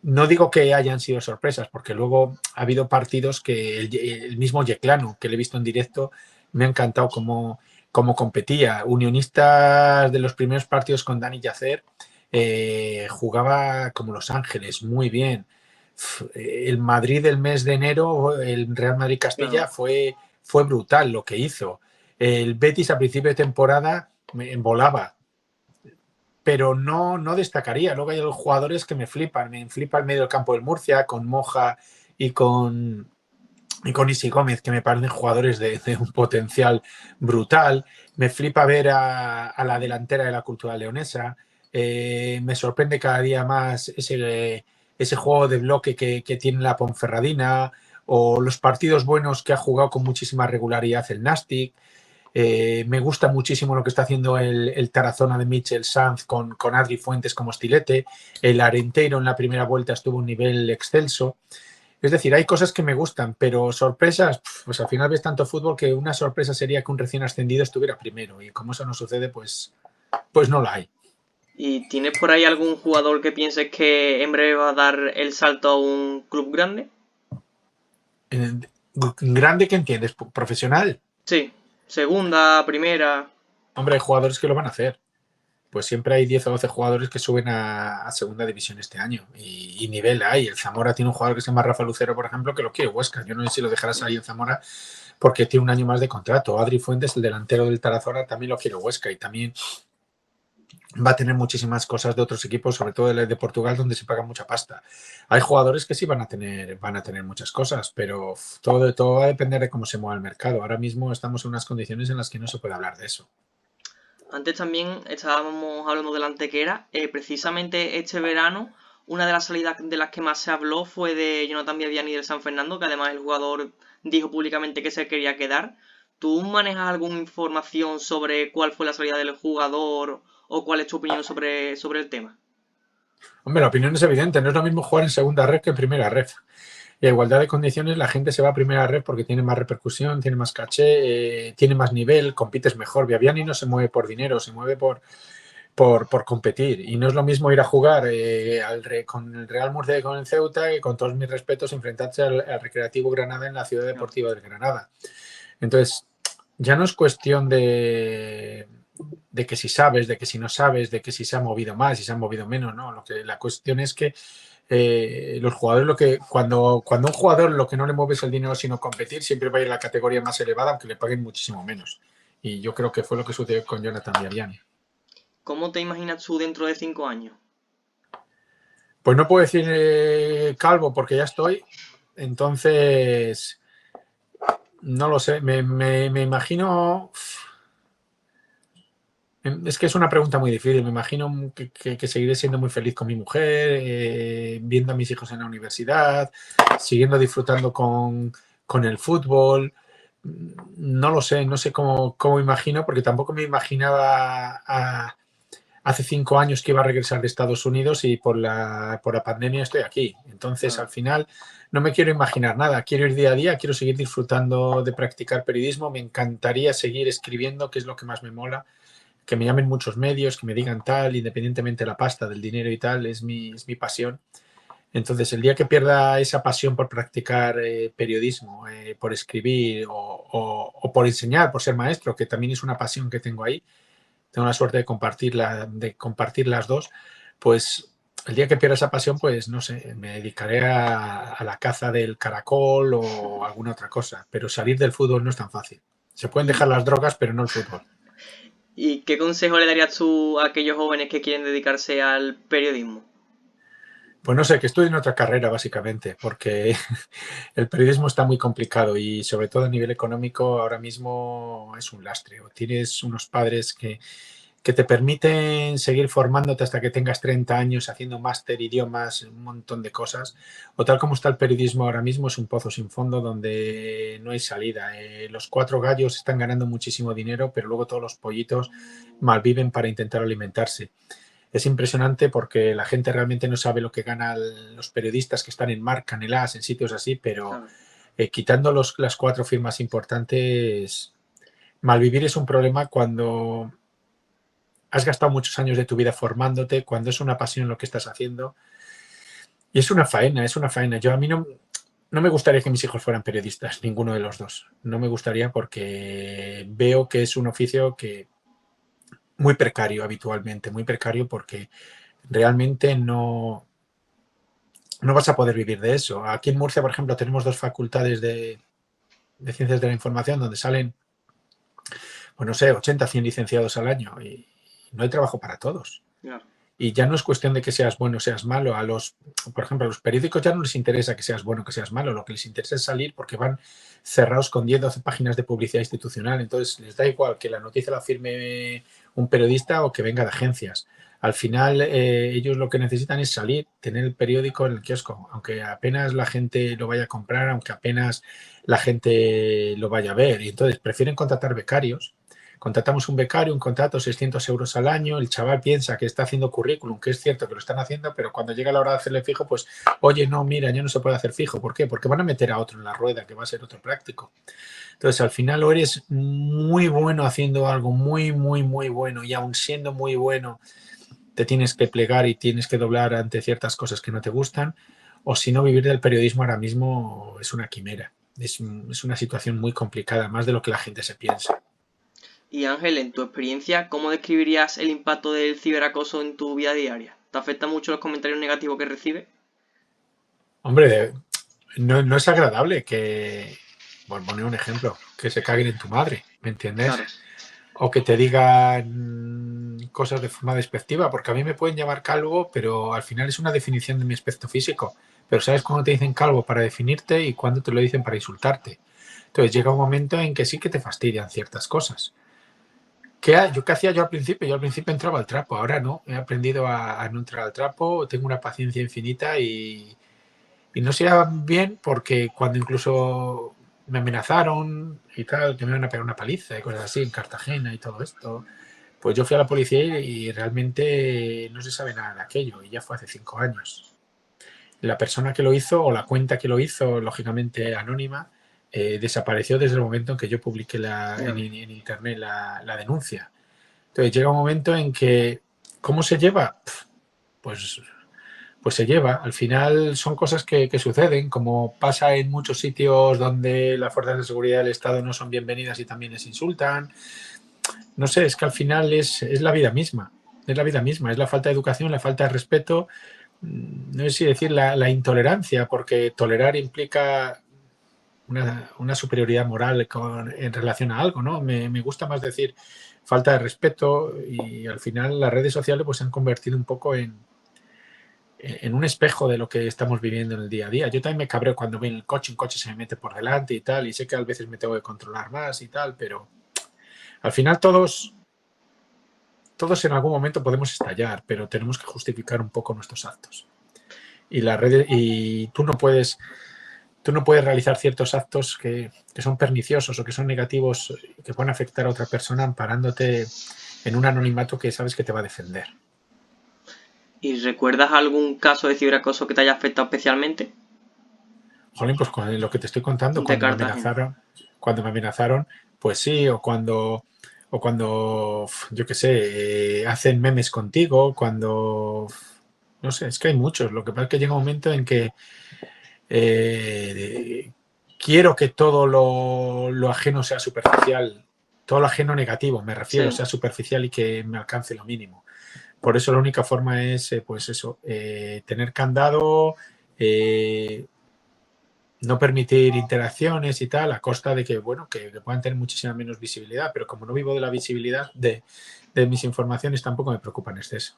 No digo que hayan sido sorpresas porque luego ha habido partidos que el mismo Yeclano, que le he visto en directo, me ha encantado cómo competía. Unionistas de los primeros partidos con Dani Yacer jugaba como Los Ángeles, muy bien. el Madrid del mes de enero, el Real Madrid-Castilla, Claro. fue brutal lo que hizo. El Betis a principio de temporada me volaba, pero no destacaría. Luego hay los jugadores que me flipan. Me flipa el medio del campo del Murcia con Moja y con Isi Gómez, que me parecen jugadores de un potencial brutal. Me flipa ver a la delantera de la Cultural Leonesa. Me sorprende cada día más ese juego de bloque que tiene la Ponferradina, o los partidos buenos que ha jugado con muchísima regularidad el Nastic. Me gusta muchísimo lo que está haciendo el Tarazona de Michel Sanz con Adri Fuentes como estilete. El Arenteiro en la primera vuelta estuvo a un nivel excelso. Es decir, hay cosas que me gustan, pero sorpresas, pues al final ves tanto fútbol que una sorpresa sería que un recién ascendido estuviera primero, y como eso no sucede, pues no la hay. ¿Y tienes por ahí algún jugador que pienses que en breve va a dar el salto a un club grande? ¿Grande qué entiendes? ¿Profesional? Sí, segunda, primera. Hombre, hay jugadores que lo van a hacer. Pues siempre hay 10 o 12 jugadores que suben a segunda división este año, y nivel hay. El Zamora tiene un jugador que se llama Rafa Lucero, por ejemplo, que lo quiere Huesca. Yo no sé si lo dejarás ahí en Zamora porque tiene un año más de contrato. Adri Fuentes, el delantero del Tarazona, también lo quiere Huesca, y también va a tener muchísimas cosas de otros equipos, sobre todo de Portugal, donde se paga mucha pasta. Hay jugadores que sí van a tener muchas cosas, pero todo va a depender de cómo se mueva el mercado. Ahora mismo estamos en unas condiciones en las que no se puede hablar de eso. Antes también estábamos hablando de la Antequera. Precisamente este verano, una de las salidas de las que más se habló fue de Jonathan Viviani del San Fernando, que además el jugador dijo públicamente que se quería quedar. ¿Tú manejas alguna información sobre cuál fue la salida del jugador o cuál es tu opinión sobre el tema? Hombre, la opinión es evidente. No es lo mismo jugar en segunda red que en primera red. Y a igualdad de condiciones, la gente se va a primera red porque tiene más repercusión, tiene más caché, tiene más nivel, compites mejor. Viviani no se mueve por dinero, se mueve por competir. Y no es lo mismo ir a jugar con el Real Murcia y con el Ceuta, que, con todos mis respetos, enfrentarse al Recreativo Granada en la Ciudad Deportiva de Granada. Entonces, ya no es cuestión de que si sabes, de que si no sabes, de que si se ha movido más, si se ha movido menos, no. La cuestión es que los jugadores, cuando un jugador lo que no le mueve es el dinero sino competir, siempre va a ir a la categoría más elevada, aunque le paguen muchísimo menos. Y yo creo que fue lo que sucedió con Jonathan Viviani. ¿Cómo te imaginas tú dentro de 5 años? Pues no puedo decir calvo porque ya estoy. Entonces, no lo sé. Me imagino. Es que es una pregunta muy difícil. Me imagino que seguiré siendo muy feliz con mi mujer, viendo a mis hijos en la universidad, siguiendo disfrutando con el fútbol. No lo sé, no sé cómo imagino, porque tampoco me imaginaba hace 5 años que iba a regresar de Estados Unidos, y por la pandemia estoy aquí. Entonces, al final, no me quiero imaginar nada. Quiero ir día a día, quiero seguir disfrutando de practicar periodismo. Me encantaría seguir escribiendo, que es lo que más me mola. Que me llamen muchos medios, que me digan tal, independientemente de la pasta, del dinero y tal, es mi pasión. Entonces, el día que pierda esa pasión por practicar periodismo, por escribir o por enseñar, por ser maestro, que también es una pasión que tengo ahí, tengo la suerte de compartir las dos, pues el día que pierda esa pasión, pues no sé, me dedicaré a la caza del caracol o alguna otra cosa. Pero salir del fútbol no es tan fácil. Se pueden dejar las drogas, pero no el fútbol. ¿Y qué consejo le darías tú a aquellos jóvenes que quieren dedicarse al periodismo? Pues no sé, que estudien otra carrera, básicamente, porque el periodismo está muy complicado, y sobre todo a nivel económico ahora mismo es un lastre. O tienes unos padres que te permiten seguir formándote hasta que tengas 30 años haciendo máster, idiomas, un montón de cosas, o tal como está el periodismo ahora mismo, es un pozo sin fondo donde no hay salida. Los 4 gallos están ganando muchísimo dinero, pero luego todos los pollitos malviven para intentar alimentarse. Es impresionante porque la gente realmente no sabe lo que ganan los periodistas que están en Marca, en el AS, en sitios así, pero quitando las 4 firmas importantes, malvivir es un problema cuando has gastado muchos años de tu vida formándote, cuando es una pasión lo que estás haciendo. Y es una faena, es una faena. A mí no me gustaría que mis hijos fueran periodistas, ninguno de los dos. No me gustaría, porque veo que es un oficio que muy precario habitualmente, muy precario, porque realmente no no vas a poder vivir de eso. Aquí en Murcia, por ejemplo, tenemos 2 facultades de Ciencias de la Información donde salen, pues no sé, 80, 100 licenciados al año y no hay trabajo para todos. Claro. Y ya no es cuestión de que seas bueno o seas malo. Por ejemplo, a los periódicos ya no les interesa que seas bueno o que seas malo. Lo que les interesa es salir porque van cerrados con 10, 12 páginas de publicidad institucional. Entonces les da igual que la noticia la firme un periodista o que venga de agencias. Al final ellos lo que necesitan es salir, tener el periódico en el kiosco, aunque apenas la gente lo vaya a comprar, aunque apenas la gente lo vaya a ver. Y entonces prefieren contratar becarios. Contratamos un becario, un contrato, 600 euros al año, el chaval piensa que está haciendo currículum, que es cierto que lo están haciendo, pero cuando llega la hora de hacerle fijo, pues, oye, no, mira, ya no se puede hacer fijo. ¿Por qué? Porque van a meter a otro en la rueda, que va a ser otro práctico. Entonces, al final, o eres muy bueno haciendo algo muy, muy, muy bueno, y aun siendo muy bueno, te tienes que plegar y tienes que doblar ante ciertas cosas que no te gustan, o si no, vivir del periodismo ahora mismo es una quimera. Es una situación muy complicada, más de lo que la gente se piensa. Y Ángel, en tu experiencia, ¿cómo describirías el impacto del ciberacoso en tu vida diaria? ¿Te afecta mucho los comentarios negativos que recibes? Hombre, no es agradable que, por poner un ejemplo, que se caguen en tu madre, ¿me entiendes? Claro. O que te digan cosas de forma despectiva, porque a mí me pueden llamar calvo, pero al final es una definición de mi aspecto físico. Pero ¿sabes cuándo te dicen calvo para definirte y cuándo te lo dicen para insultarte? Entonces llega un momento en que sí que te fastidian ciertas cosas. ¿Qué hacía yo al principio? Yo al principio entraba al trapo, ahora no. He aprendido a no entrar al trapo, tengo una paciencia infinita y no se iba bien porque cuando incluso me amenazaron y tal, que me iban a pegar una paliza y cosas así en Cartagena y todo esto, pues yo fui a la policía y realmente no se sabe nada de aquello y ya fue hace 5 años. La persona que lo hizo o la cuenta que lo hizo, lógicamente anónima, desapareció desde el momento en que yo publiqué en internet la denuncia. Entonces llega un momento en que, ¿cómo se lleva? Pues se lleva. Al final son cosas que suceden, como pasa en muchos sitios donde las fuerzas de seguridad del Estado no son bienvenidas y también les insultan. No sé, es que al final es la vida misma. Es la vida misma, es la falta de educación, la falta de respeto, no sé si decir la intolerancia, porque tolerar implica una superioridad moral en relación a algo, ¿no? Me gusta más decir falta de respeto y al final las redes sociales pues se han convertido un poco en un espejo de lo que estamos viviendo en el día a día. Yo también me cabreo cuando veo en el coche, un coche se me mete por delante y tal, y sé que a veces me tengo que controlar más y tal, pero al final todos en algún momento podemos estallar, pero tenemos que justificar un poco nuestros actos. Y tú no puedes realizar ciertos actos que son perniciosos o que son negativos, que pueden afectar a otra persona amparándote en un anonimato que sabes que te va a defender. ¿Y recuerdas algún caso de ciberacoso que te haya afectado especialmente? Jolín, pues con lo que te estoy contando, De cuando me Cartagena. amenazaron, pues sí, o cuando, yo qué sé, hacen memes contigo, cuando, no sé, es que hay muchos. Lo que pasa es que llega un momento en que quiero que todo lo ajeno sea superficial, todo lo ajeno negativo, me refiero, Sí. sea superficial y que me alcance lo mínimo. Por eso la única forma es, pues eso, tener candado, no permitir interacciones y tal, a costa de que, bueno, que puedan tener muchísima menos visibilidad, pero como no vivo de la visibilidad de mis informaciones, tampoco me preocupa en exceso.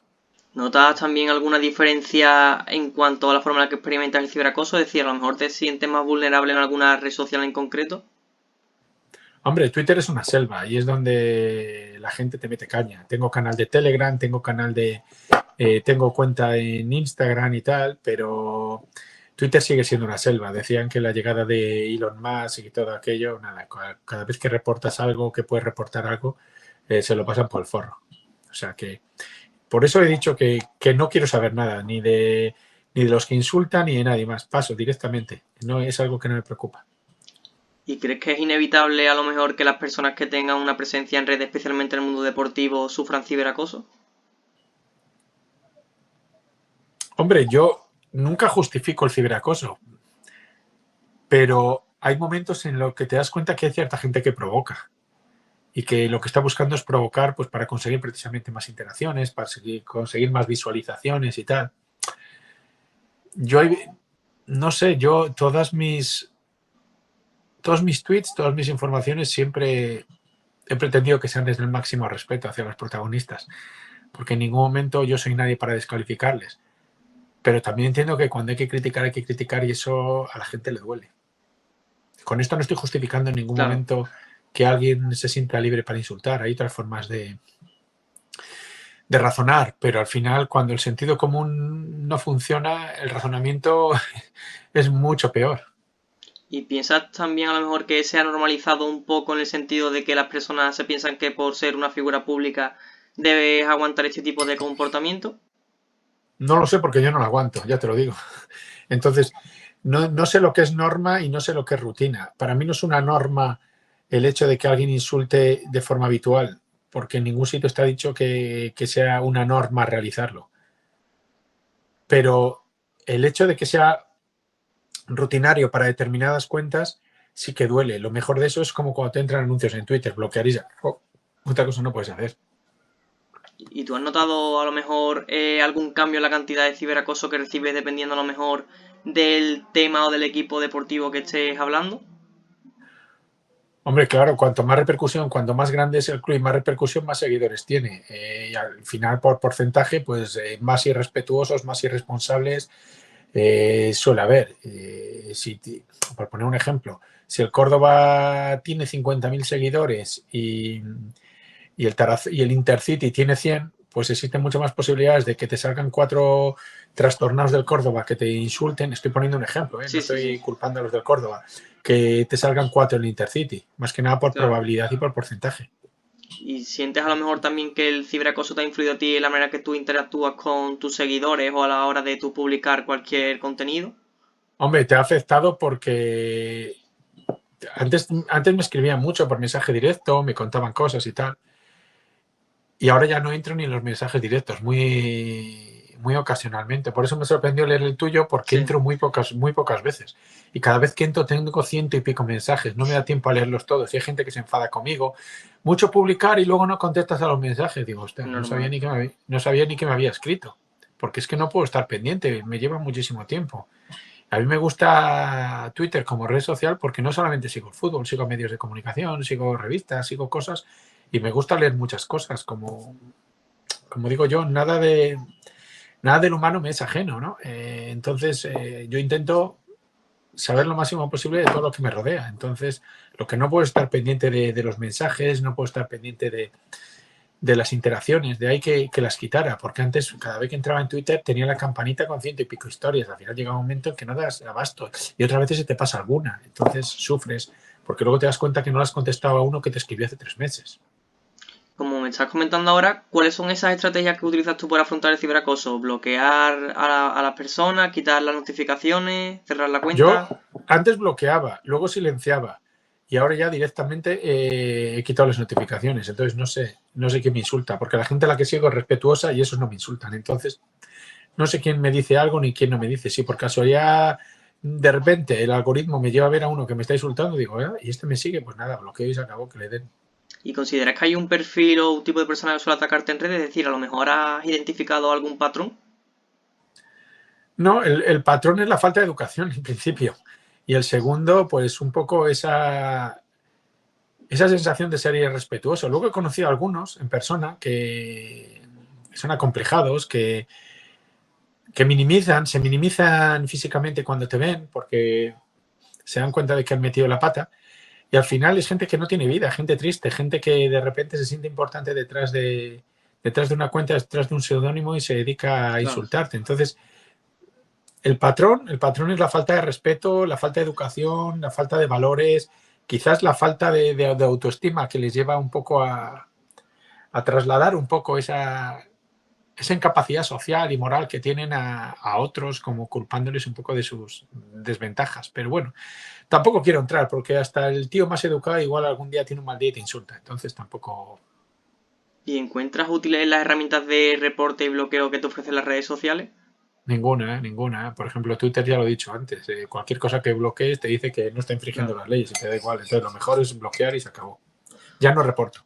¿Notas también alguna diferencia en cuanto a la forma en la que experimentas el ciberacoso? Es decir, a lo mejor te sientes más vulnerable en alguna red social en concreto. Hombre, Twitter es una selva y es donde la gente te mete caña. Tengo canal de Telegram, tengo tengo cuenta en Instagram y tal, pero Twitter sigue siendo una selva. Decían que la llegada de Elon Musk y todo aquello, nada, cada vez que reportas algo, que puedes reportar algo, se lo pasan por el forro. O sea que por eso he dicho que no quiero saber nada, ni de los que insultan, ni de nadie más. Paso directamente. No es algo que no me preocupa. ¿Y crees que es inevitable a lo mejor que las personas que tengan una presencia en red, especialmente en el mundo deportivo, sufran ciberacoso? Hombre, yo nunca justifico el ciberacoso, pero hay momentos en los que te das cuenta que hay cierta gente que provoca y que lo que está buscando es provocar pues, para conseguir precisamente más interacciones, para conseguir más visualizaciones y tal. no sé, todos mis tweets, todas mis informaciones siempre he pretendido que sean desde el máximo respeto hacia los protagonistas, porque en ningún momento yo soy nadie para descalificarles. Pero también entiendo que cuando hay que criticar y eso a la gente le duele. Con esto no estoy justificando en ningún momento que alguien se sienta libre para insultar. Hay otras formas de razonar, pero al final cuando el sentido común no funciona, el razonamiento es mucho peor. ¿Y piensas también a lo mejor que se ha normalizado un poco en el sentido de que las personas se piensan que por ser una figura pública debes aguantar este tipo de comportamiento? No lo sé porque yo no lo aguanto, ya te lo digo. Entonces, no sé lo que es norma y no sé lo que es rutina. Para mí no es una norma el hecho de que alguien insulte de forma habitual, porque en ningún sitio está dicho que sea una norma realizarlo. Pero el hecho de que sea rutinario para determinadas cuentas sí que duele. Lo mejor de eso es como cuando te entran anuncios en Twitter, bloquear y otra cosa no puedes hacer. ¿Y tú has notado a lo mejor algún cambio en la cantidad de ciberacoso que recibes dependiendo a lo mejor del tema o del equipo deportivo que estés hablando? Hombre, claro, cuanto más repercusión, cuanto más grande es el club y más repercusión, más seguidores tiene. Y al final, por porcentaje, pues más irrespetuosos, más irresponsables suele haber. Por poner un ejemplo, si el Córdoba tiene 50.000 seguidores y el Intercity tiene 100, pues existen muchas más posibilidades de que te salgan 4 trastornados del Córdoba que te insulten. Estoy poniendo un ejemplo, no estoy culpando a los del Córdoba, que te salgan 4 en el Intercity, más que nada por probabilidad y por porcentaje. ¿Y sientes a lo mejor también que el ciberacoso te ha influido a ti en la manera que tú interactúas con tus seguidores o a la hora de tú publicar cualquier contenido? Hombre, te ha afectado porque antes me escribían mucho por mensaje directo, me contaban cosas y tal. Y ahora ya no entro ni en los mensajes directos, muy ocasionalmente. Por eso me sorprendió leer el tuyo, porque entro muy pocas veces. Y cada vez que entro tengo 100 y pico mensajes. No me da tiempo a leerlos todos. Y hay gente que se enfada conmigo. Mucho publicar y luego no contestas a los mensajes. Digo, hostia, no sabía ni que me había escrito. Porque es que no puedo estar pendiente. Me lleva muchísimo tiempo. A mí me gusta Twitter como red social porque no solamente sigo el fútbol, sigo medios de comunicación, sigo revistas, sigo cosas y me gusta leer muchas cosas. Como digo yo, nada del humano me es ajeno, ¿no? Entonces yo intento saber lo máximo posible de todo lo que me rodea. Entonces, lo que no puedo estar pendiente de los mensajes, no puedo estar pendiente de las interacciones, de ahí que las quitara, porque antes cada vez que entraba en Twitter tenía la campanita con 100 y pico historias, al final llega un momento en que no das abasto y otras veces se te pasa alguna, entonces sufres, porque luego te das cuenta que no le has contestado a uno que te escribió hace 3 meses. Como me estás comentando ahora, ¿cuáles son esas estrategias que utilizas tú para afrontar el ciberacoso? ¿Bloquear a las personas, quitar las notificaciones, cerrar la cuenta? Yo antes bloqueaba, luego silenciaba y ahora ya directamente he quitado las notificaciones. Entonces no sé quién me insulta, porque la gente a la que sigo es respetuosa y esos no me insultan. Entonces no sé quién me dice algo ni quién no me dice. Si por casualidad de repente el algoritmo me lleva a ver a uno que me está insultando, digo, y este me sigue, pues nada, bloqueo y se acabó, que le den. ¿Y consideras que hay un perfil o un tipo de persona que suele atacarte en redes? Es decir, a lo mejor has identificado algún patrón. No, el patrón es la falta de educación en principio. Y el segundo, pues un poco esa sensación de ser irrespetuoso. Luego he conocido a algunos en persona que son acomplejados, que se minimizan físicamente cuando te ven porque se dan cuenta de que han metido la pata. Y al final es gente que no tiene vida, gente triste, gente que de repente se siente importante detrás de una cuenta, detrás de un seudónimo y se dedica a insultarte. Entonces, el patrón es la falta de respeto, la falta de educación, la falta de valores, quizás la falta de autoestima que les lleva un poco a trasladar un poco esa incapacidad social y moral que tienen a otros, como culpándoles un poco de sus desventajas. Pero bueno, tampoco quiero entrar, porque hasta el tío más educado igual algún día tiene un mal día y te insulta. Entonces tampoco... ¿Y encuentras útiles las herramientas de reporte y bloqueo que te ofrecen las redes sociales? Ninguna. Por ejemplo, Twitter ya lo he dicho antes. Cualquier cosa que bloquees te dice que no está infringiendo las leyes y te da igual. Entonces lo mejor es bloquear y se acabó. Ya no reporto.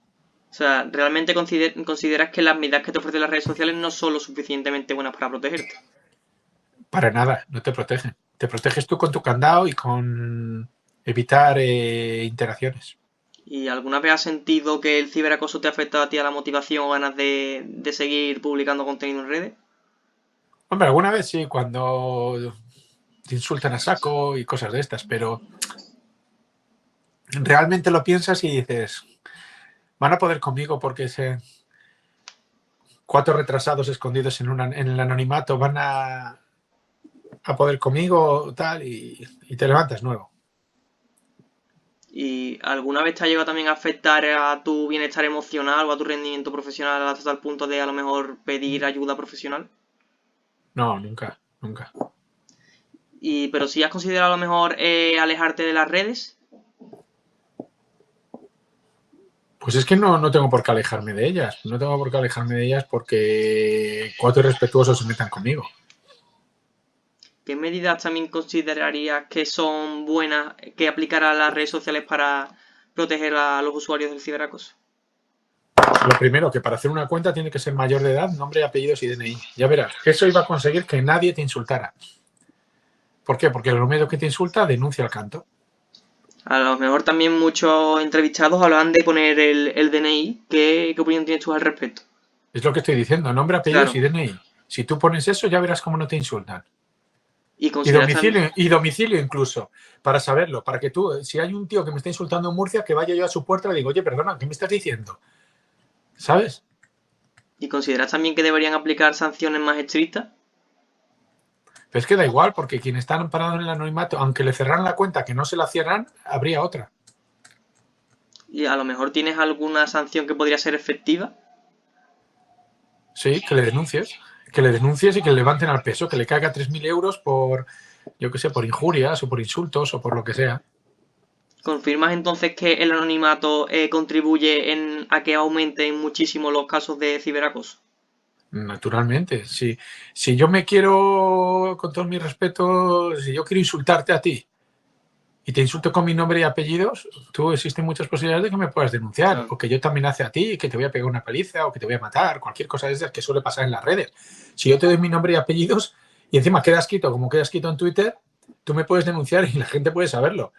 O sea, ¿realmente consideras que las medidas que te ofrecen las redes sociales no son lo suficientemente buenas para protegerte? Para nada, no te protegen. Te proteges tú con tu candado y con evitar interacciones. ¿Y alguna vez has sentido que el ciberacoso te ha afectado a ti a la motivación o ganas de seguir publicando contenido en redes? Hombre, alguna vez sí, cuando te insultan a saco y cosas de estas, pero realmente lo piensas y dices, van a poder conmigo porque 4 retrasados escondidos en el anonimato van a poder conmigo tal y te levantas nuevo. ¿Y alguna vez te ha llegado también a afectar a tu bienestar emocional o a tu rendimiento profesional hasta el punto de a lo mejor pedir ayuda profesional? No, nunca, nunca. Pero si has considerado a lo mejor alejarte de las redes. Pues es que no tengo por qué alejarme de ellas. No tengo por qué alejarme de ellas porque 4 irrespetuosos se metan conmigo. ¿Qué medidas también considerarías que son buenas que aplicar a las redes sociales para proteger a los usuarios del ciberacoso? Lo primero, que para hacer una cuenta tiene que ser mayor de edad, nombre, apellidos y DNI. Ya verás, eso iba a conseguir que nadie te insultara. ¿Por qué? Porque el medio que te insulta denuncia al canto. A lo mejor también muchos entrevistados hablan de poner el DNI. ¿Qué opinión tienes tú al respecto? Es lo que estoy diciendo, nombre, apellidos Claro. y DNI. Si tú pones eso, ya verás cómo no te insultan. Y Domicilio incluso, para saberlo, para que tú, si hay un tío que me está insultando en Murcia, que vaya yo a su puerta y le digo, oye, perdona, ¿qué me estás diciendo? ¿Sabes? ¿Y consideras también que deberían aplicar sanciones más estrictas? Pero es que da igual, porque quien está amparado en el anonimato, aunque le cerraran la cuenta, que no se la cierran, habría otra. ¿Y a lo mejor tienes alguna sanción que podría ser efectiva? Sí, que le denuncies. Que le denuncies y que le levanten al peso, que le caiga 3.000 euros por, yo qué sé, por injurias o por insultos o por lo que sea. ¿Confirmas entonces que el anonimato contribuye a que aumenten muchísimo los casos de ciberacoso? Naturalmente. Si yo me quiero, con todo mi respeto, si yo quiero insultarte a ti y te insulto con mi nombre y apellidos, existen muchas posibilidades de que me puedas denunciar. Claro. O que yo también hace a ti, que te voy a pegar una paliza o que te voy a matar, cualquier cosa de esas que suele pasar en las redes. Si yo te doy mi nombre y apellidos y encima quedas quieto como quedas quieto en Twitter, tú me puedes denunciar y la gente puede saberlo.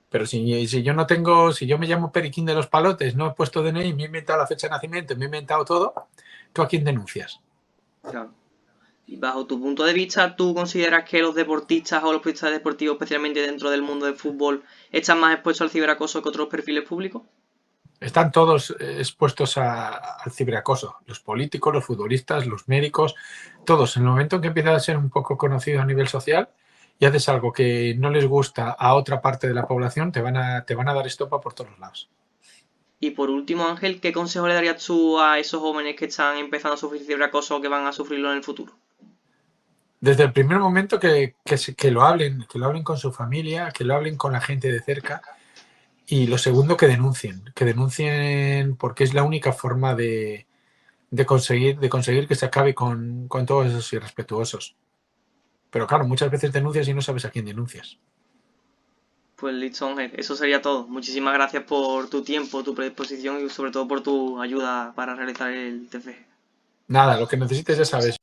Pero si yo no tengo, si yo me llamo Periquín de los Palotes, no he puesto DNI, me he inventado la fecha de nacimiento, me he inventado todo, ¿tú a quién denuncias? Claro. Y bajo tu punto de vista, ¿tú consideras que los deportistas o los periodistas deportivos, especialmente dentro del mundo del fútbol, están más expuestos al ciberacoso que otros perfiles públicos? Están todos expuestos al ciberacoso, los políticos, los futbolistas, los médicos, todos. En el momento en que empiezas a ser un poco conocido a nivel social y haces algo que no les gusta a otra parte de la población, te van a dar estopa por todos los lados. Y por último, Ángel, ¿qué consejo le darías tú a esos jóvenes que están empezando a sufrir ciberacoso o que van a sufrirlo en el futuro? Desde el primer momento que lo hablen con su familia, que lo hablen con la gente de cerca. Y lo segundo, que denuncien porque es la única forma de conseguir que se acabe con todos esos irrespetuosos. Pero claro, muchas veces denuncias y no sabes a quién denuncias. Pues listo, Ángel, eso sería todo. Muchísimas gracias por tu tiempo, tu predisposición y sobre todo por tu ayuda para realizar el TFG. Nada, lo que necesites ya sabes.